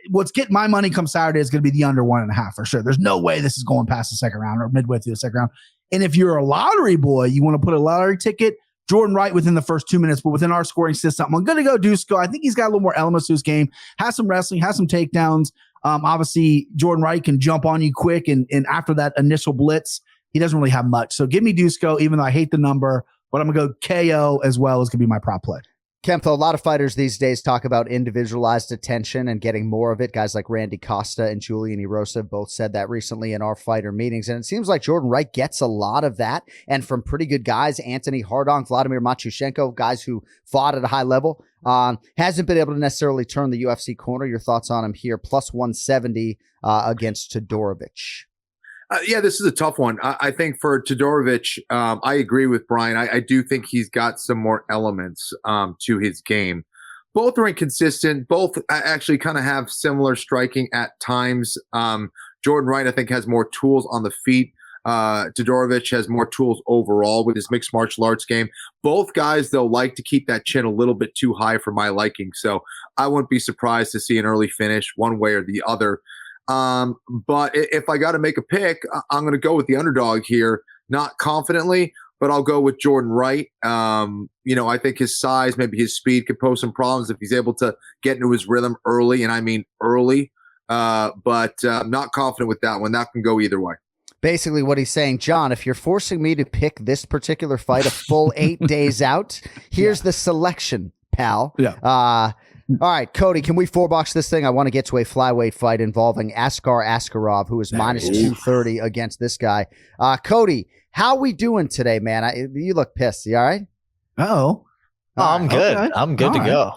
what's getting my money come Saturday is going to be the under 1.5 for sure. There's no way this is going past the second round or midway through the second round. And if you're a lottery boy, you want to put a lottery ticket, Jordan Wright within the first 2 minutes, but within our scoring system, I'm going to go Dusko. I think he's got a little more elements to his game, has some wrestling, has some takedowns. Obviously, Jordan Wright can jump on you quick, and after that initial blitz, he doesn't really have much. So give me Dusko, even though I hate the number, but I'm going to go KO as well as going to be my prop play. Kempfo, a lot of fighters these days talk about individualized attention and getting more of it. Guys like Randy Costa and Julian Erosa both said that recently in our fighter meetings. And it seems like Jordan Wright gets a lot of that. And from pretty good guys, Anthony Hardong, Vladimir Matyushenko, guys who fought at a high level, hasn't been able to necessarily turn the UFC corner. Your thoughts on him here? Plus 170 against Todorovic. Yeah, this is a tough one. I think for Todorovic, I agree with Brian. I do think he's got some more elements to his game. Both are inconsistent. Both actually kind of have similar striking at times. Jordan Wright, I think, has more tools on the feet. Todorovic has more tools overall with his mixed martial arts game. Both guys, though, like to keep that chin a little bit too high for my liking. So I wouldn't be surprised to see an early finish one way or the other. But if I got to make a pick, I'm going to go with the underdog here, not confidently, but I'll go with Jordan Wright. I think his size, maybe his speed could pose some problems if he's able to get into his rhythm early, and I mean early. But I'm not confident with that one. That can go either way. Basically what he's saying, John, if you're forcing me to pick this particular fight a full 8 days out, here's the selection, pal. Yeah. All right, Cody, can we 4-box this thing? I want to get to a flyweight fight involving Askar Askarov, who is minus 230 against this guy. Cody, how we doing today, man? You look pissed. You all right? Oh, I'm good. Okay. I'm good to go.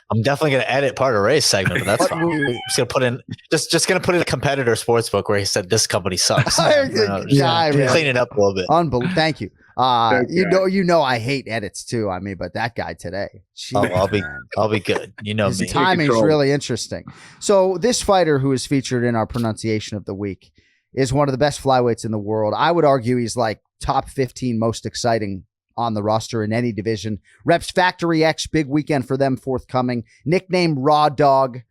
I'm definitely going to edit part of Ray's segment, but that's fine. I'm just going to put in just going to put in a competitor sportsbook where he said this company sucks. Clean it up a little bit. Unbelievable. Thank you. You know I hate edits too. I mean, but that guy today. I'll be good. His me. Timing's really interesting. So this fighter who is featured in our pronunciation of the week is one of the best flyweights in the world. I would argue he's like top 15 most exciting on the roster in any division. Reps Factory X, big weekend for them forthcoming. Nickname Raw Dog.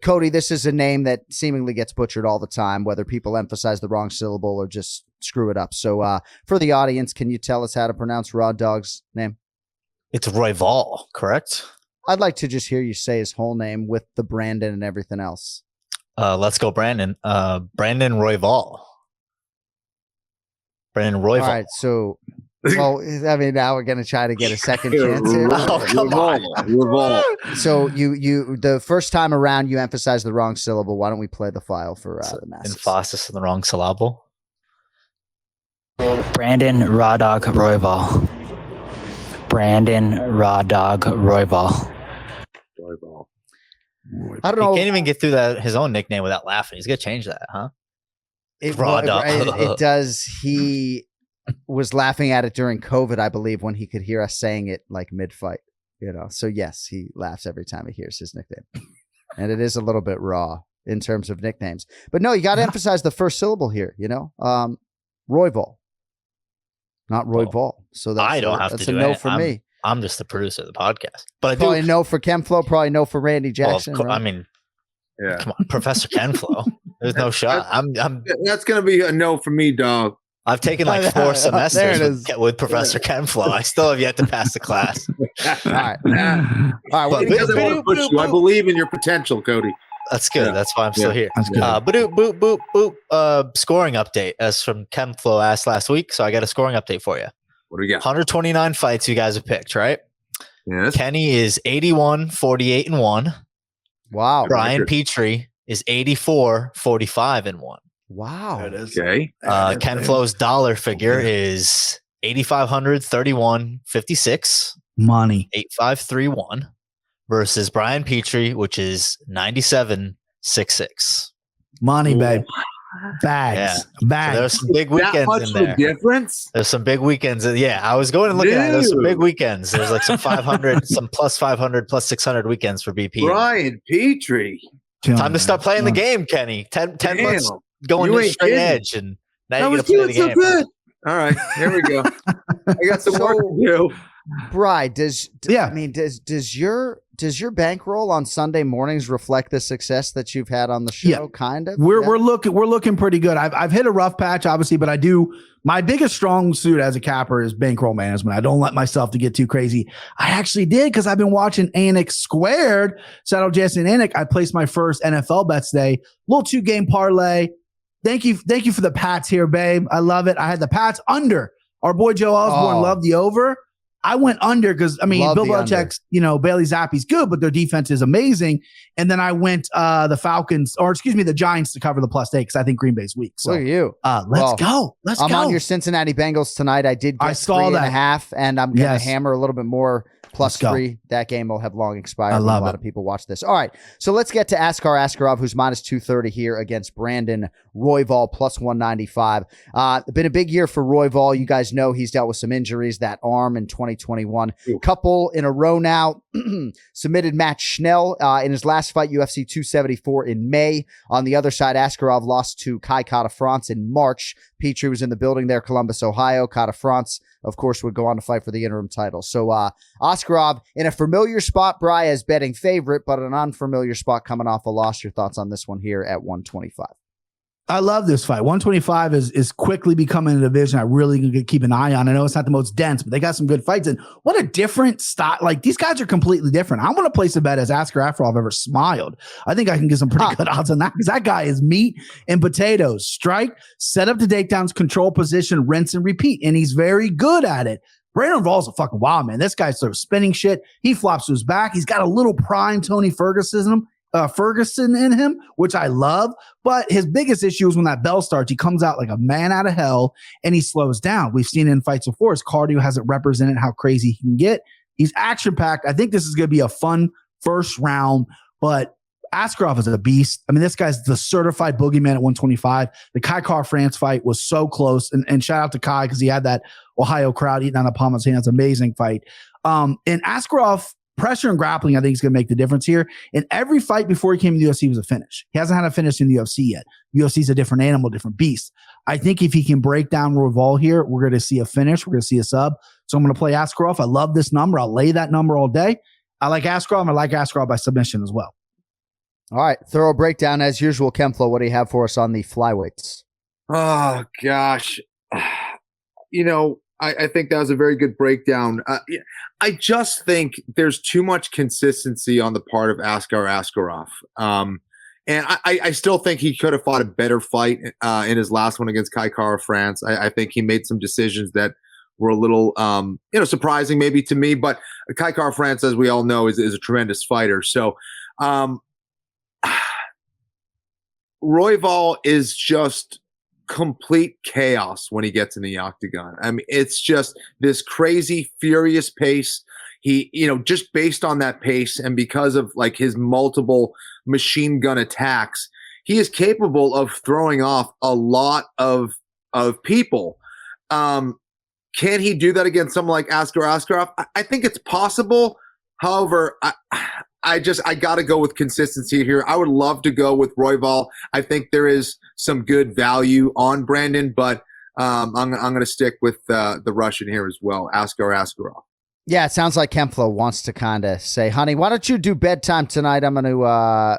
Cody, this is a name that seemingly gets butchered all the time, whether people emphasize the wrong syllable or just screw it up. So for the audience, can you tell us how to pronounce Raw Dog's name? It's Royval, correct? I'd like to just hear you say his whole name with the Brandon and everything else. Let's go, Brandon. Brandon Royval. Brandon Royval. All right, so, well, I mean, now we're going to try to get a second chance here. Oh, come on. So you, the first time around, you emphasized the wrong syllable. Why don't we play the file for the masses? Emphasis in the wrong syllable. Brandon Raw Dog Royval. Brandon Raw Dog Royval. I don't know. He can't even get through his own nickname without laughing. He's going to change that, huh? Raw Dog. It does. He was laughing at it during COVID, I believe, when he could hear us saying it like mid-fight. So yes, he laughs every time he hears his nickname. And it is a little bit raw in terms of nicknames. But no, you got to emphasize the first syllable here, Royval. Not Royval. So that's a no for me. I'm just the producer of the podcast. But I probably no for Kenflo, probably no for Randy Jackson. Well, I mean, come on, Professor Kenflo. There's no shot. I'm That's gonna be a no for me, dog. I've taken like 4 semesters with Professor Kenflo. I still have yet to pass the class. All right. I believe in your potential, Cody. That's good. That's why I'm still here. That's good. Scoring update as from Kenflo asked last week. So I got a scoring update for you. What do we got? 129 fights you guys have picked, right? Yes. Kenny is 81, 48 and 1. Wow. Brian Petrie is 84, 45 and 1. Wow. That is Okay. Ken Flo's dollar figure is 8,500, 31, 56. Money. 8,531 versus Brian Petrie, which is 97, 66. Money, babe. Bags. Bags. So there's some big weekends in there. Difference? There's some big weekends. Yeah, I was going and looking at it. There's some big weekends. There's like some 500, some plus 500, plus 600 weekends for BP. Brian Petrie. Time to start playing the game, Kenny. 10 months going to straight edge, and now you got to play the game. Good. All right, here we go. I got some work to do. Bri, does your bankroll on Sunday mornings reflect the success that you've had on the show? Yeah. Kind of. We're looking pretty good. I've hit a rough patch, obviously, but I do. My biggest strong suit as a capper is bankroll management. I don't let myself to get too crazy. I actually did because I've been watching Anik Squared. Shout out Jason Anik. I placed my first NFL bet today. Little 2-game parlay. Thank you for the Pats here, babe. I love it. I had the Pats under. Our boy Joe Osborne loved the over. I went under because, I mean, Bill Belichick's, Bailey Zappi's good, but their defense is amazing. And then I went the Giants to cover the +8 because I think Green Bay's weak. So look at you. Let's go. I'm on your Cincinnati Bengals tonight. I did get 3.5, and I'm going to hammer a little bit more. +3. That game will have long expired. A lot of people watch this. All right. So let's get to Askar Askarov, who's -230 here against Brandon Royval, +195. Been a big year for Royval. You guys know he's dealt with some injuries, that arm in 2021. Couple in a row now. Submitted Matt Schnell in his last fight, UFC 274 in May. On the other side, Askarov lost to Kai Kara-France in March. Petrie was in the building there, Columbus, Ohio. Kara-France, of course, would go on to fight for the interim title. So Askarov in a familiar spot, Bri, as betting favorite, but an unfamiliar spot coming off a loss. Your thoughts on this one here at 125? I love this fight. 125 is quickly becoming a division I really going to keep an eye on. I know it's not the most dense, but they got some good fights. And what a different style. Like, these guys are completely different. I'm going to place a bet as Askar Askarov ever smiled. I think I can get some pretty good odds on that because that guy is meat and potatoes. Strike, set up the takedowns, control position, rinse and repeat. And he's very good at it. Brandon Royval's a fucking wild man. This guy's sort of spinning shit. He flops to his back. He's got a little prime Tony Ferguson in him, which I love. But his biggest issue is when that bell starts, he comes out like a man out of hell and he slows down. We've seen it in fights before. His cardio hasn't represented how crazy he can get. He's action-packed. I think this is going to be a fun first round, but Askarov is a beast. I mean, this guy's the certified boogeyman at 125. The Kai Kara-France fight was so close. And shout out to Kai because he had that Ohio crowd eating on the palm of his hands. Amazing fight. And Askarov, pressure and grappling, I think, is going to make the difference here. In every fight before he came to the UFC was a finish. He hasn't had a finish in the UFC yet. UFC is a different animal, different beast. I think if he can break down Royval here, we're going to see a finish. We're going to see a sub. So I'm going to play Askarov. I love this number. I'll lay that number all day. I like Askarov. I like Askarov by submission as well. All right. Thorough breakdown as usual. Kenflo, what do you have for us on the flyweights? Oh, gosh. I think that was a very good breakdown. I just think there's too much consistency on the part of Askar Askarov. And I still think he could have fought a better fight in his last one against Kai Kara France. I think he made some decisions that were a little, surprising maybe to me. But Kai Kara France, as we all know, is a tremendous fighter. So Royval is just complete chaos when he gets in the octagon. I mean, it's just this crazy, furious pace. He, just based on that pace and because of like his multiple machine gun attacks, he is capable of throwing off a lot of people. Can he do that against someone like Askar Askarov? I think it's possible. However, I got to go with consistency here. I would love to go with Royval. I think there is some good value on Brandon, but I'm going to stick with the Russian here as well, Askar Askarov. Yeah, it sounds like Kempflo wants to kind of say, honey, why don't you do bedtime tonight? I'm going to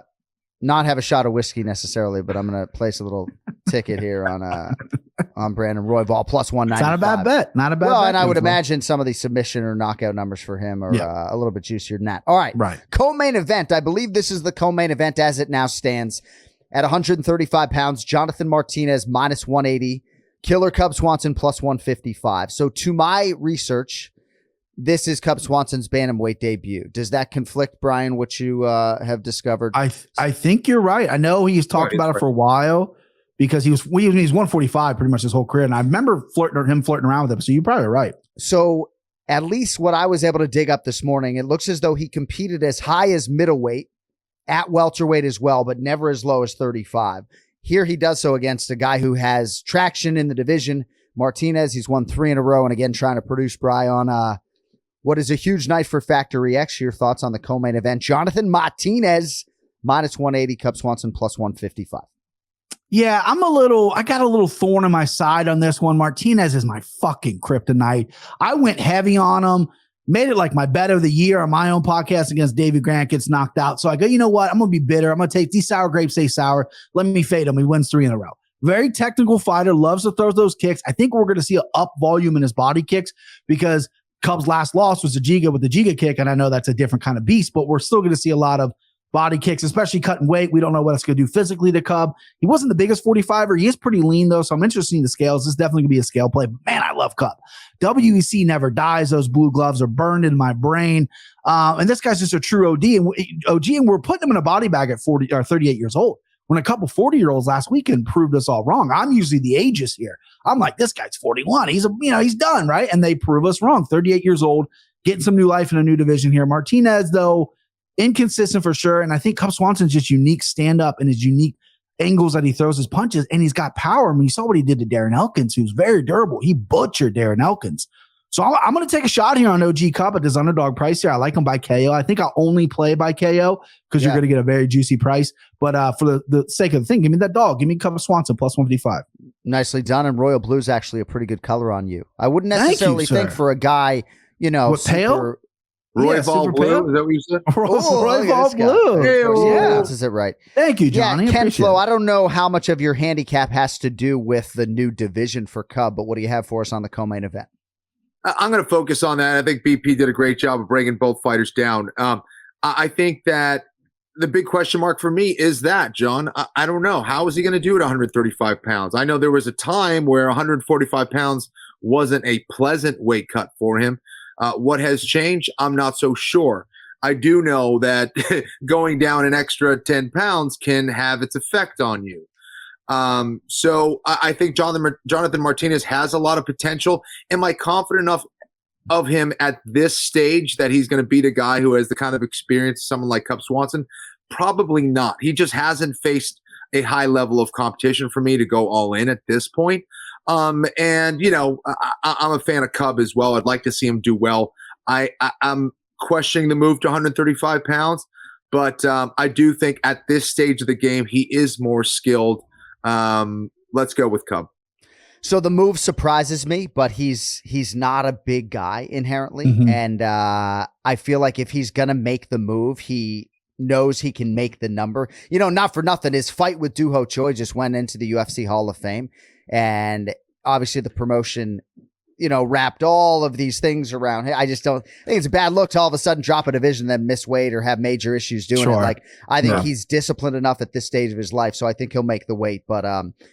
not have a shot of whiskey necessarily, but I'm going to place a little ticket here on Brandon Royval plus 195. It's not a bad bet. Not a bad bet. Well, and I would imagine some of the submission or knockout numbers for him are a little bit juicier than that. All right. Co-main event. I believe this is the co-main event as it now stands at 135 pounds. Jonathan Martinez minus 180. Killer Cub Swanson plus 155. So to my research, this is Cub Swanson's bantamweight debut. Does that conflict, Brian, what you have discovered? I think you're right. I know he's talked about it for a while because he's 145 pretty much his whole career. And I remember him flirting around with him. So you're probably right. So at least what I was able to dig up this morning, it looks as though he competed as high as middleweight, at welterweight as well, but never as low as 35. Here he does so against a guy who has traction in the division. Martinez, he's won 3 in a row. And again, trying to produce Brian what is a huge night for Factory X. Your thoughts on the co-main event? Jonathan Martinez, minus 180, Cub Swanson, plus 155. Yeah, I got a little thorn in my side on this one. Martinez is my fucking kryptonite. I went heavy on him, made it like my bet of the year on my own podcast against David Grant, gets knocked out. So I go, you know what? I'm going to be bitter. I'm going to take these sour grapes, stay sour. Let me fade him. He wins 3 in a row. Very technical fighter, loves to throw those kicks. I think we're going to see an up volume in his body kicks because Cub's last loss was the Giga with the Giga kick, and I know that's a different kind of beast, but we're still going to see a lot of body kicks, especially cutting weight. We don't know what it's going to do physically to Cub. He wasn't the biggest 45er. He is pretty lean, though, so I'm interested in the scales. This is definitely going to be a scale play, but man, I love Cub. WEC never dies. Those blue gloves are burned in my brain, and this guy's just a true OG, and we're putting him in a body bag at 40 or 38 years old. When a couple 40-year-olds last weekend proved us all wrong. I'm usually the ageist here. I'm like, this guy's 41. He's done, right? And they prove us wrong. 38 years old, getting some new life in a new division here. Martinez, though, inconsistent for sure. And I think Cub Swanson's just unique stand-up and his unique angles that he throws his punches. And he's got power. I mean, you saw what he did to Darren Elkins, who's very durable. He butchered Darren Elkins. So I'm going to take a shot here on OG Cub at this underdog price here. I like him by KO. I think I'll only play by KO because you're going to get a very juicy price. But for the sake of the thing, give me that dog. Give me Cub Swanson plus 155. Nicely done. And Royal Blue is actually a pretty good color on you. I wouldn't necessarily think for a guy, pale? Royval Blue? Is that what you said? Royval Blue. Yeah. This is it right. Thank you, Johnny. Yeah, Ken Flo, I don't know how much of your handicap has to do with the new division for Cub, but what do you have for us on the co-main event? I'm going to focus on that. I think BP did a great job of bringing both fighters down. I think that the big question mark for me is that, John, I don't know. How is he going to do it at 135 pounds? I know there was a time where 145 pounds wasn't a pleasant weight cut for him. What has changed? I'm not so sure. I do know that going down an extra 10 pounds can have its effect on you. So I think Jonathan Martinez has a lot of potential. Am I confident enough of him at this stage that he's going to beat a guy who has the kind of experience someone like Cub Swanson? Probably not. He just hasn't faced a high level of competition for me to go all in at this point. I'm a fan of Cub as well. I'd like to see him do well. I'm questioning the move to 135 pounds, but I do think at this stage of the game, he is more skilled. Let's go with Cub. So the move surprises me, but he's not a big guy inherently. Mm-hmm. And I feel like if he's going to make the move, he knows he can make the number. Not for nothing, his fight with Doo Ho Choi just went into the UFC Hall of Fame. And obviously the promotion wrapped all of these things around him. I just don't think it's a bad look to all of a sudden drop a division, then miss weight or have major issues doing it. Like, I think he's disciplined enough at this stage of his life, so I think he'll make the weight. But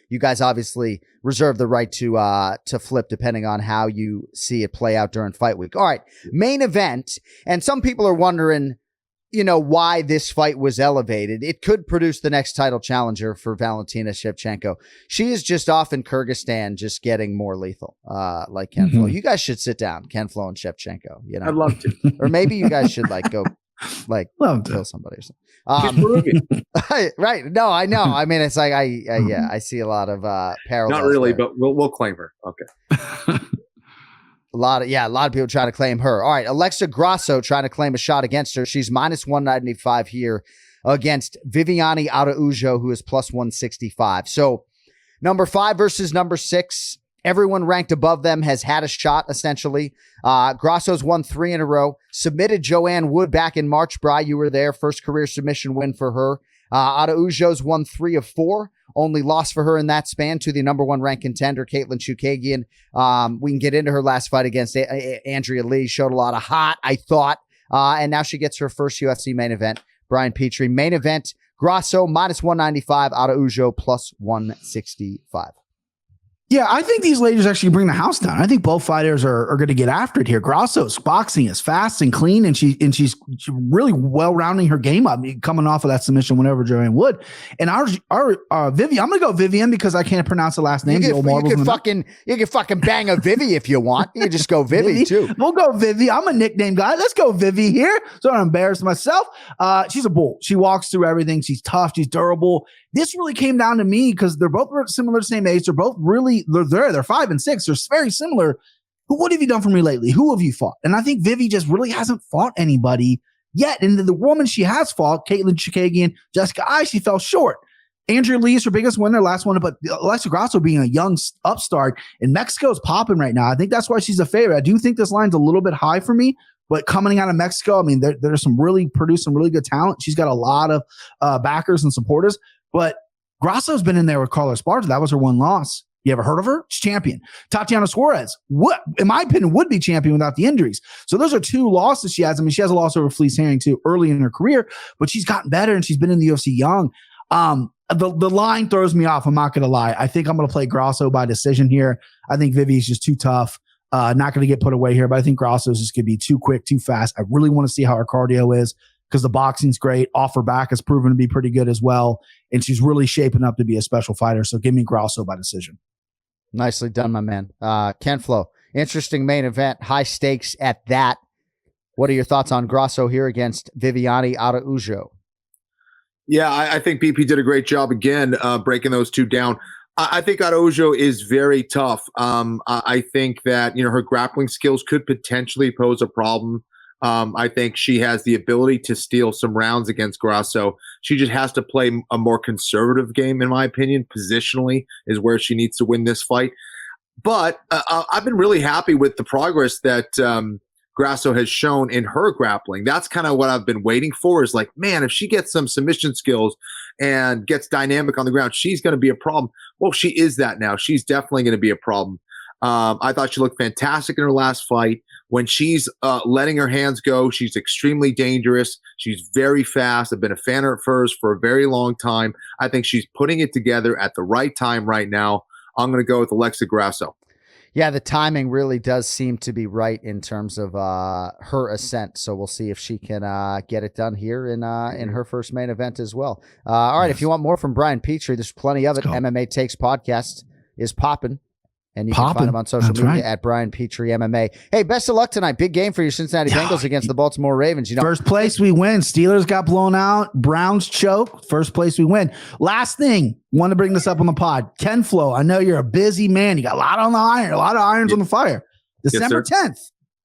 you guys obviously reserve the right to flip depending on how you see it play out during fight week. All right, main event. And some people are wondering, why this fight was elevated. It could produce the next title challenger for Valentina Shevchenko. She is just off in Kyrgyzstan, just getting more lethal, like Ken Flo. You guys should sit down, Ken Flo and Shevchenko. I'd love to. Or maybe you guys should go kill somebody or something. Right. No, I know. I mean, it's like, I see a lot of parallels. Not really, there. but we'll claim her. Okay. A lot of people trying to claim her. All right, Alexa Grasso trying to claim a shot against her. She's minus 195 here against Viviane Araujo, who is plus 165. So number 5 versus number 6. Everyone ranked above them has had a shot, essentially. Grasso's won 3 in a row. Submitted Joanne Wood back in March. Bri, you were there. First career submission win for her. Araujo's won 3 of 4. Only loss for her in that span to the number 1 ranked contender, Caitlin Chookagian. We can get into her last fight against Andrea Lee. Showed a lot of hot, I thought. And now she gets her first UFC main event. Brian Petrie. Main event, Grasso minus 195, Araujo plus 165. Yeah, I think these ladies actually bring the house down. I think both fighters are going to get after it here. Grasso's boxing is fast and clean, and she's really well rounding her game up, coming off of that submission whenever Joanne Wood. And our Vivian, I'm going to go Vivian because I can't pronounce the last name. You can fucking bang a Vivi if you want. You can just go Vivi too. We'll go Vivi. I'm a nickname guy. Let's go Vivi here. So I don't embarrass myself. She's a bull. She walks through everything. She's tough. She's durable. This really came down to me because they're both similar, same age. They're both they're 5 and 6. They're very similar. What have you done for me lately? Who have you fought? And I think Vivi just really hasn't fought anybody yet. And the woman she has fought, Caitlin Chookagian, Jessica Ai, she fell short. Andrea Lee is her biggest winner, last one, but Alexa Grasso being a young upstart, and Mexico's popping right now. I think that's why she's a favorite. I do think this line's a little bit high for me, but coming out of Mexico, I mean, there's some really good talent. She's got a lot of backers and supporters. But Grasso's been in there with Carla Esparza. That was her one loss. You ever heard of her? She's champion. Tatiana Suarez, what, in my opinion, would be champion without the injuries. So those are 2 losses she has. I mean, she has a loss over Felice Herring too early in her career, but she's gotten better and she's been in the UFC young. The line throws me off. I'm not going to lie. I think I'm going to play Grasso by decision here. I think Vivi's just too tough. Not going to get put away here, but I think Grasso's just going to be too quick, too fast. I really want to see how her cardio is, because the boxing's great. Off her back has proven to be pretty good as well. And she's really shaping up to be a special fighter. So give me Grasso by decision. Nicely done, my man. Ken Flo, interesting main event. High stakes at that. What are your thoughts on Grasso here against Viviane Araujo? Yeah, I think BP did a great job again, breaking those 2 down. I think Araujo is very tough. I think that, her grappling skills could potentially pose a problem. I think she has the ability to steal some rounds against Grasso. She just has to play a more conservative game, in my opinion. Positionally is where she needs to win this fight. But I've been really happy with the progress that Grasso has shown in her grappling. That's kind of what I've been waiting for, is like, man, if she gets some submission skills and gets dynamic on the ground, she's going to be a problem. Well, she is that now. She's definitely going to be a problem. I thought she looked fantastic in her last fight. When she's letting her hands go, she's extremely dangerous. She's very fast. I've been a fan of hers for a very long time. I think she's putting it together at the right time right now. I'm going to go with Alexa Grasso. Yeah, the timing really does seem to be right in terms of her ascent. So we'll see if she can get it done here in her first main event as well. All right, if you want more from Brian Petrie, there's plenty of it. MMA Takes podcast is popping. And you can find him on social media at Brian Petrie MMA. Hey, best of luck tonight. Big game for your Cincinnati Bengals against the Baltimore Ravens. First place we win. Steelers got blown out. Browns choke. First place we win. Last thing, want to bring this up on the pod. Ken Flo, I know you're a busy man. You got a lot on the iron, a lot of irons on the fire. December 10th,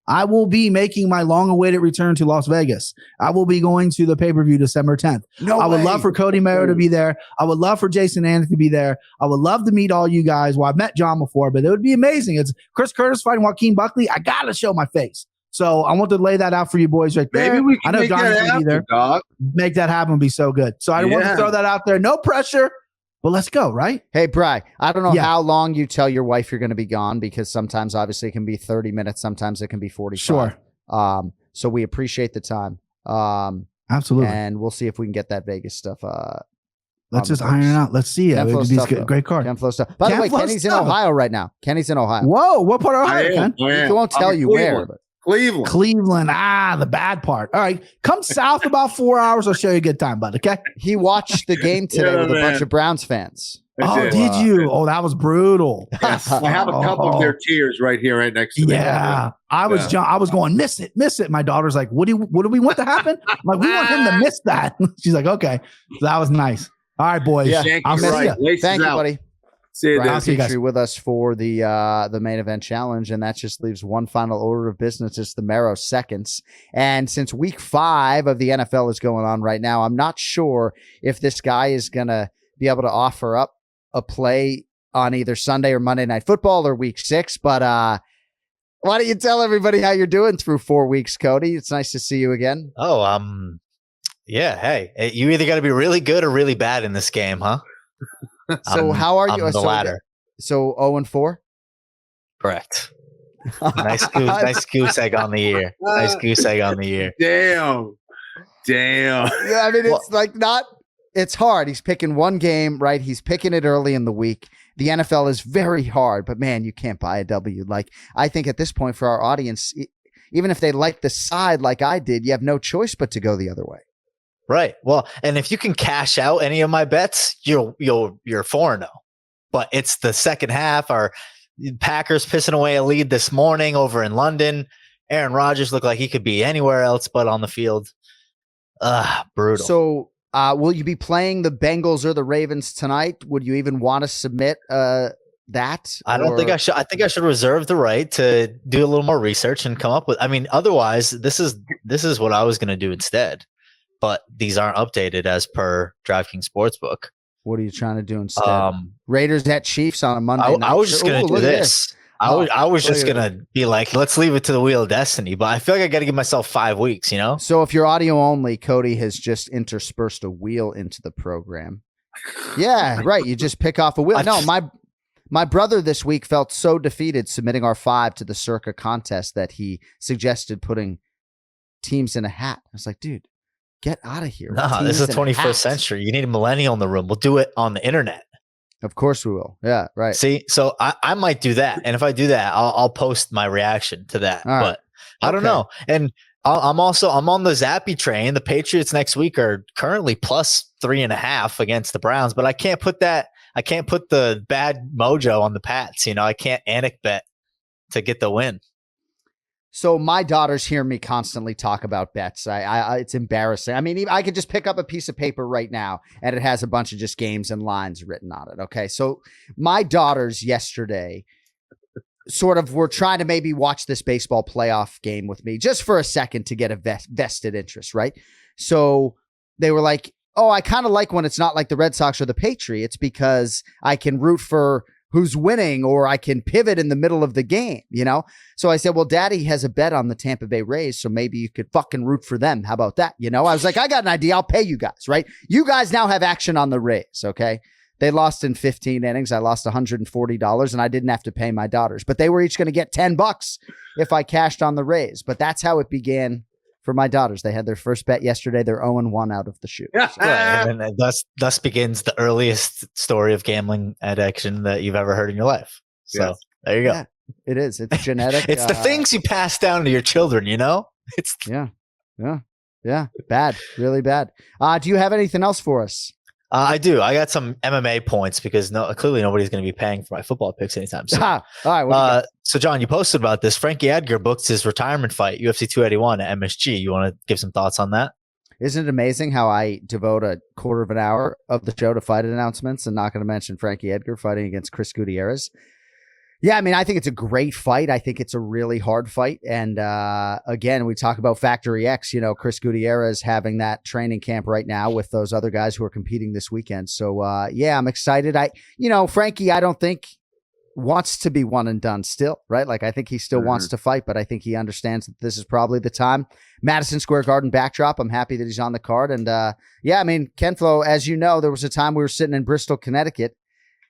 I will be making my long-awaited return to Las Vegas. I will be going to the pay-per-view December 10th. I would love for Cody Mayo to be there. I would love for Jason Anik to be there. I would love to meet all you guys. Well, I've met John before, but it would be amazing. It's Chris Curtis fighting Joaquin Buckley. I got to show my face. So I want to lay that out for you boys right there. Maybe we can make that happen, dog. Make that happen would be so good. So I want to throw that out there. No pressure. but let's go, right? Hey, Bri, I don't know how long you tell your wife you're going to be gone, because sometimes obviously it can be 30 minutes. Sometimes it can be 45. Sure. So we appreciate the time. Absolutely. And we'll see if we can get that Vegas stuff. Let's just iron it out. Let's see. These great cards. Ken Flo stuff. By the way, Kenny's in Ohio right now. Kenny's in Ohio. Whoa. What part of Ohio, Ken? He won't tell you where. But. Cleveland. The bad part. All right. Come south about 4 hours. I'll show you a good time, bud. Okay. He watched the game today with a bunch of Browns fans. Did you? Oh, that was brutal. Yes. I have a couple of their tears right here, right next to me. Yeah. I was going, miss it. My daughter's like, what do we want to happen? I'm like, we want him to miss that. She's like, okay. So that was nice. All right, boys. Yeah. I'll see you. Thank you, buddy. See you, Brian Petrie with us for the main event challenge, and that just leaves one final order of business. It's the MERROW Seconds. And since week 5 of the NFL is going on right now, I'm not sure if this guy is going to be able to offer up a play on either Sunday or Monday Night Football or week 6. But why don't you tell everybody how you're doing through 4 weeks, Cody? It's nice to see you again. Yeah. Hey, you either got to be really good or really bad in this game, huh? So how are you? I'm the latter. So 0-4? Correct. Nice goose egg on the year. Nice goose egg on the year. Damn. Yeah, I mean, it's hard. He's picking one game, right? He's picking it early in the week. The NFL is very hard, but man, you can't buy a W. Like, I think at this point for our audience, even if they like the side like I did, you have no choice but to go the other way. Right. Well, and if you can cash out any of my bets, you're 4-0. But it's the second half. Our Packers pissing away a lead this morning over in London. Aaron Rodgers looked like he could be anywhere else but on the field. Brutal. So will you be playing the Bengals or the Ravens tonight? Would you even want to submit that? I don't think I should. I think I should reserve the right to do a little more research and come up with. I mean, otherwise, this is what I was going to do instead. But these aren't updated as per DraftKings Sportsbook. What are you trying to do instead? Raiders at Chiefs on a Monday night. I was just going to do this. I was just going to be like, let's leave it to the wheel of destiny. But I feel like I got to give myself 5 weeks, you know? So if you're audio only, Cody has just interspersed a wheel into the program. Yeah, right. You just pick off a wheel. No, my brother this week felt so defeated submitting our 5 to the Circa contest that he suggested putting teams in a hat. I was like, dude, get out of here. No, this is the 21st century. You need a millennial in the room. We'll do it on the internet. Of course we will. Yeah, right. See, so I might do that. And if I do that, I'll post my reaction to that. All right. But I don't know. And I'm on the Zappy train. The Patriots next week are currently plus 3.5 against the Browns, but I can't put the bad mojo on the Pats. You know, I can't Anik bet to get the win. So my daughters hear me constantly talk about bets. It's embarrassing. I mean, I could just pick up a piece of paper right now and it has a bunch of just games and lines written on it. Okay. So my daughters yesterday sort of were trying to maybe watch this baseball playoff game with me just for a second to get a vested interest. Right. So they were like, oh, I kind of like when it's not like the Red Sox or the Patriots because I can root for who's winning, or I can pivot in the middle of the game, you know? So I said, well, Daddy has a bet on the Tampa Bay Rays, so maybe you could fucking root for them. How about that? You know, I was like, I got an idea. I'll pay you guys, right? You guys now have action on the Rays, okay? They lost in 15 innings. I lost $140, and I didn't have to pay my daughters. But they were each going to get $10 if I cashed on the Rays. But that's how it began for my daughters. They had their first bet yesterday. They're 0-1 out of the chute. So. Right, and thus begins the earliest story of gambling addiction that you've ever heard in your life. So there you go. Yeah, it is. It's genetic. It's the things you pass down to your children, you know? It's Yeah. Bad. Really bad. Do you have anything else for us? I do. I got some MMA points because clearly nobody's going to be paying for my football picks anytime soon. All right. So, John, you posted about this. Frankie Edgar booked his retirement fight, UFC 281 at MSG. You want to give some thoughts on that? Isn't it amazing how I devote a quarter of an hour of the show to fight announcements and not going to mention Frankie Edgar fighting against Chris Gutierrez? Yeah, I mean, I think it's a great fight. I think it's a really hard fight. And again, we talk about Factory X, you know, Chris Gutierrez having that training camp right now with those other guys who are competing this weekend. So, yeah, I'm excited. Frankie, I don't think wants to be one and done still, right? Like, I think he still wants to fight, but I think he understands that this is probably the time. Madison Square Garden backdrop. I'm happy that he's on the card. And yeah, I mean, Ken Flo, as you know, there was a time we were sitting in Bristol, Connecticut,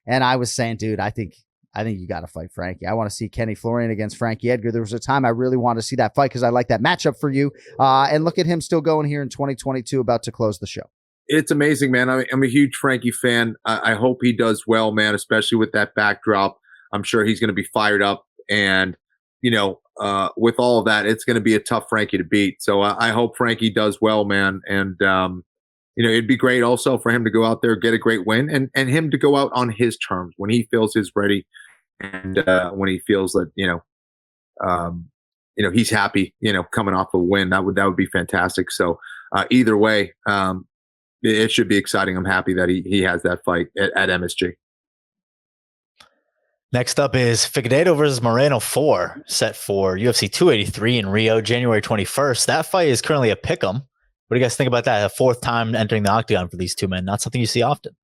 and I was saying, dude, I think you got to fight Frankie. I want to see Kenny Florian against Frankie Edgar. There was a time I really wanted to see that fight because I like that matchup for you. And look at him still going here in 2022, about to close the show. It's amazing, man. I'm a huge Frankie fan. I hope he does well, man, especially with that backdrop. I'm sure he's going to be fired up. And, with all of that, it's going to be a tough Frankie to beat. So I hope Frankie does well, man. And, it'd be great also for him to go out there, get a great win, and him to go out on his terms when he feels he's ready and when he feels that, he's happy, coming off a win. That would be fantastic. So either way, it should be exciting. I'm happy that he has that fight at MSG. Next up is Figueiredo versus Moreno 4, set for UFC 283 in Rio, January 21st. That fight is currently a pick'em. What do you guys think about that? A fourth time entering the octagon for these two men. Not something you see often.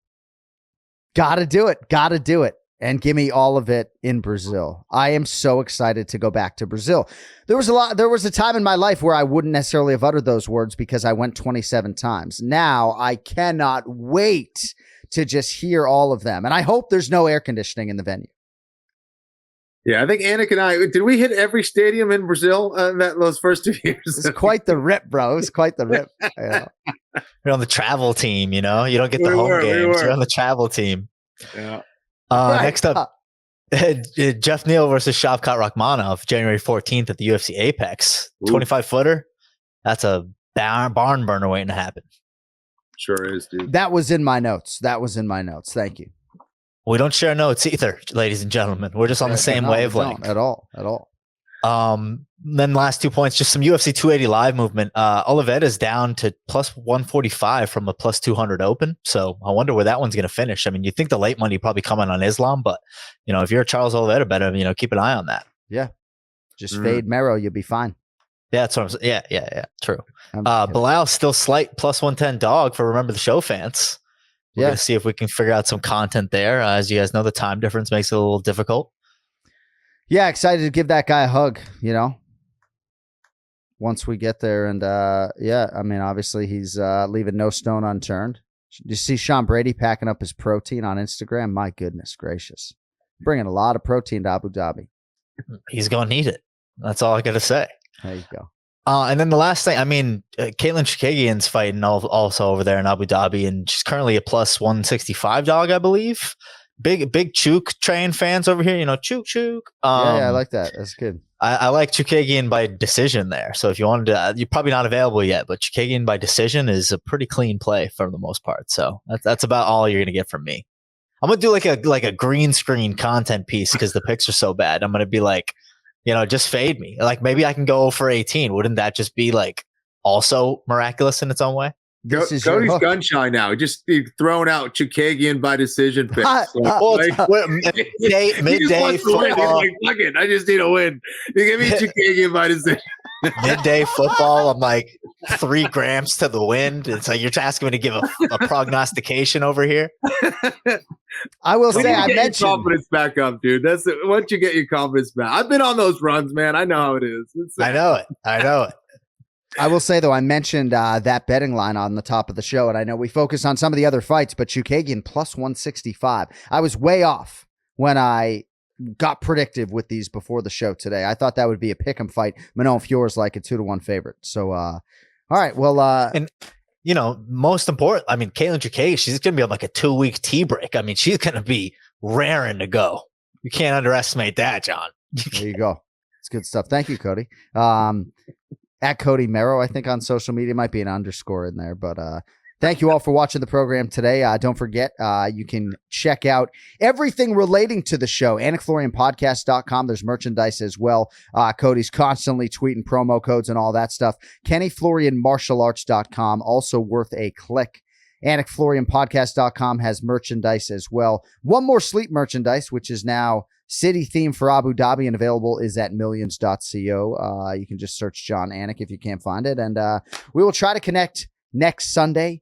Gotta do it. And give me all of it in Brazil. I am so excited to go back to Brazil. There was a time in my life where I wouldn't necessarily have uttered those words because I went 27 times. Now I cannot wait to just hear all of them. And I hope there's no air conditioning in the venue. Yeah, I think Anik and I, did we hit every stadium in Brazil those first 2 years? It's quite the rip, bro. It's quite the rip. You're on the travel team, you don't get the home games. You're on the travel team. Yeah. Next up, Jeff Neal versus Shavkat Rakhmonov, January 14th at the UFC Apex. 25-footer. That's a barn burner waiting to happen. Sure is, dude. That was in my notes. Thank you. We don't share notes either, ladies and gentlemen. We're just on the same wavelength. At all. Then last 2 points, just some UFC 280 live movement. Oliveira's down to plus 145 from a plus 200 open. So I wonder where that one's going to finish. I mean, you think the late money probably coming on Islam, but if you're a Charles Oliveira better, keep an eye on that. Yeah. Just fade Merrow. You'll be fine. Yeah, that's what I'm saying. Yeah. True. Bilal still slight plus 110 dog for Remember the Show fans. We're going to see if we can figure out some content there. As you guys know, the time difference makes it a little difficult. Yeah, excited to give that guy a hug, once we get there. And I mean, obviously he's leaving no stone unturned. You see Sean Brady packing up his protein on Instagram? My goodness gracious. Bringing a lot of protein to Abu Dhabi. He's going to need it. That's all I got to say. There you go. And then the last thing, I mean, Caitlin Chikagian's fighting also over there in Abu Dhabi, and she's currently a plus 165 dog, I believe. Big Chuk train fans over here, Chuk. Yeah, I like that. That's good. I like Chikagian by decision there. So if you wanted to, you're probably not available yet, but Chikagian by decision is a pretty clean play for the most part. So that's about all you're going to get from me. I'm going to do like a green screen content piece because the pics are so bad. I'm going to be like, just fade me. Like maybe I can go for 18. Wouldn't that just be like also miraculous in its own way? Cody's gun shy now. Just throwing out Chikagian by decision picks. Midday football. I just need a win. You give me Chikagian by decision. Midday football. I'm like 3 grams to the wind. It's like you're asking me to give a prognostication over here. I will say, I mentioned your confidence back up, dude. That's it. Once you get your confidence back. I've been on those runs, man. I know how it is. I know it. I will say, though, I mentioned that betting line on the top of the show, and I know we focus on some of the other fights, but Chookagian plus 165. I was way off when I got predictive with these before the show today. I thought that would be a pick'em fight. Manon Fiore's like a 2-1 favorite. So, all right, well, and most important, I mean, Caitlin Chookagian, she's going to be on like a 2-week tea break. I mean, she's going to be raring to go. You can't underestimate that, John. There you go. It's good stuff. Thank you, Cody. At Cody Merrow, I think on social media, might be an underscore in there, but thank you all for watching the program today. Don't forget, you can check out everything relating to the show, AnikFlorianPodcast.com. There's merchandise as well. Cody's constantly tweeting promo codes and all that stuff. KennyFlorianMartialArts.com, also worth a click. AnikFlorianPodcast.com has merchandise as well. One more sleep merchandise, which is now city theme for Abu Dhabi and available is at millions.co. You can just search John Anik if you can't find it. And we will try to connect next Sunday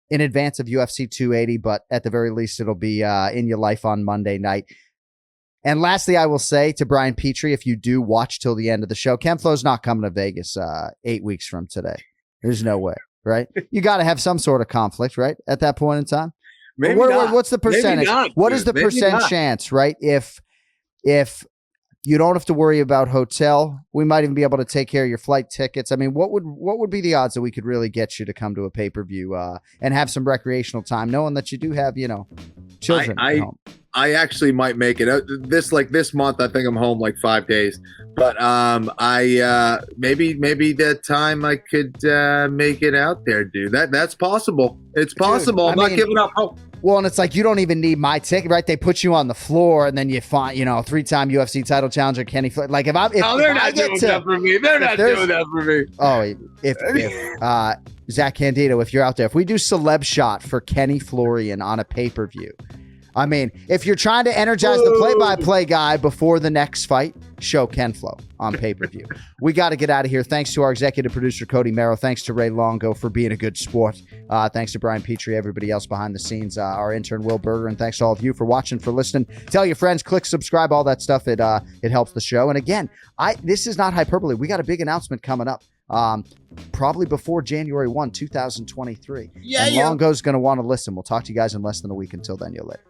in advance of UFC 280, but at the very least, it'll be in your life on Monday night. And lastly, I will say to Brian Petrie, if you do watch till the end of the show, Ken Flo's not coming to Vegas 8 weeks from today. There's no way, right? You got to have some sort of conflict, right? At that point in time. Maybe not. What's the percentage? Not, what is the percent chance, right? If you don't have to worry about hotel, we might even be able to take care of your flight tickets. I mean, what would be the odds that we could really get you to come to a pay-per-view and have some recreational time, knowing that you do have, children at home? I actually might make it this month. I think I'm home like 5 days, but I maybe that time I could make it out there, dude. That's possible. It's possible. I'm not giving up hope. Well, and it's like you don't even need my ticket, right? They put you on the floor, and then you find, 3-time UFC title challenger Kenny. Like if they're not doing that for me. They're not doing that for me. Oh, if Zach Candido, if you're out there, if we do celeb shot for Kenny Florian on a pay-per-view, I mean, if you're trying to energize the play-by-play guy before the next fight, show Ken Flo on pay-per-view. We got to get out of here. Thanks to our executive producer, Cody Merrow. Thanks to Ray Longo for being a good sport. Thanks to Brian Petrie, everybody else behind the scenes, our intern, Will Berger. And thanks to all of you for watching, for listening. Tell your friends, click subscribe, all that stuff. It helps the show. And again, this is not hyperbole. We got a big announcement coming up. Probably before January 1, 2023. And Longo's going to want to listen. We'll talk to you guys in less than a week. Until then, you're later.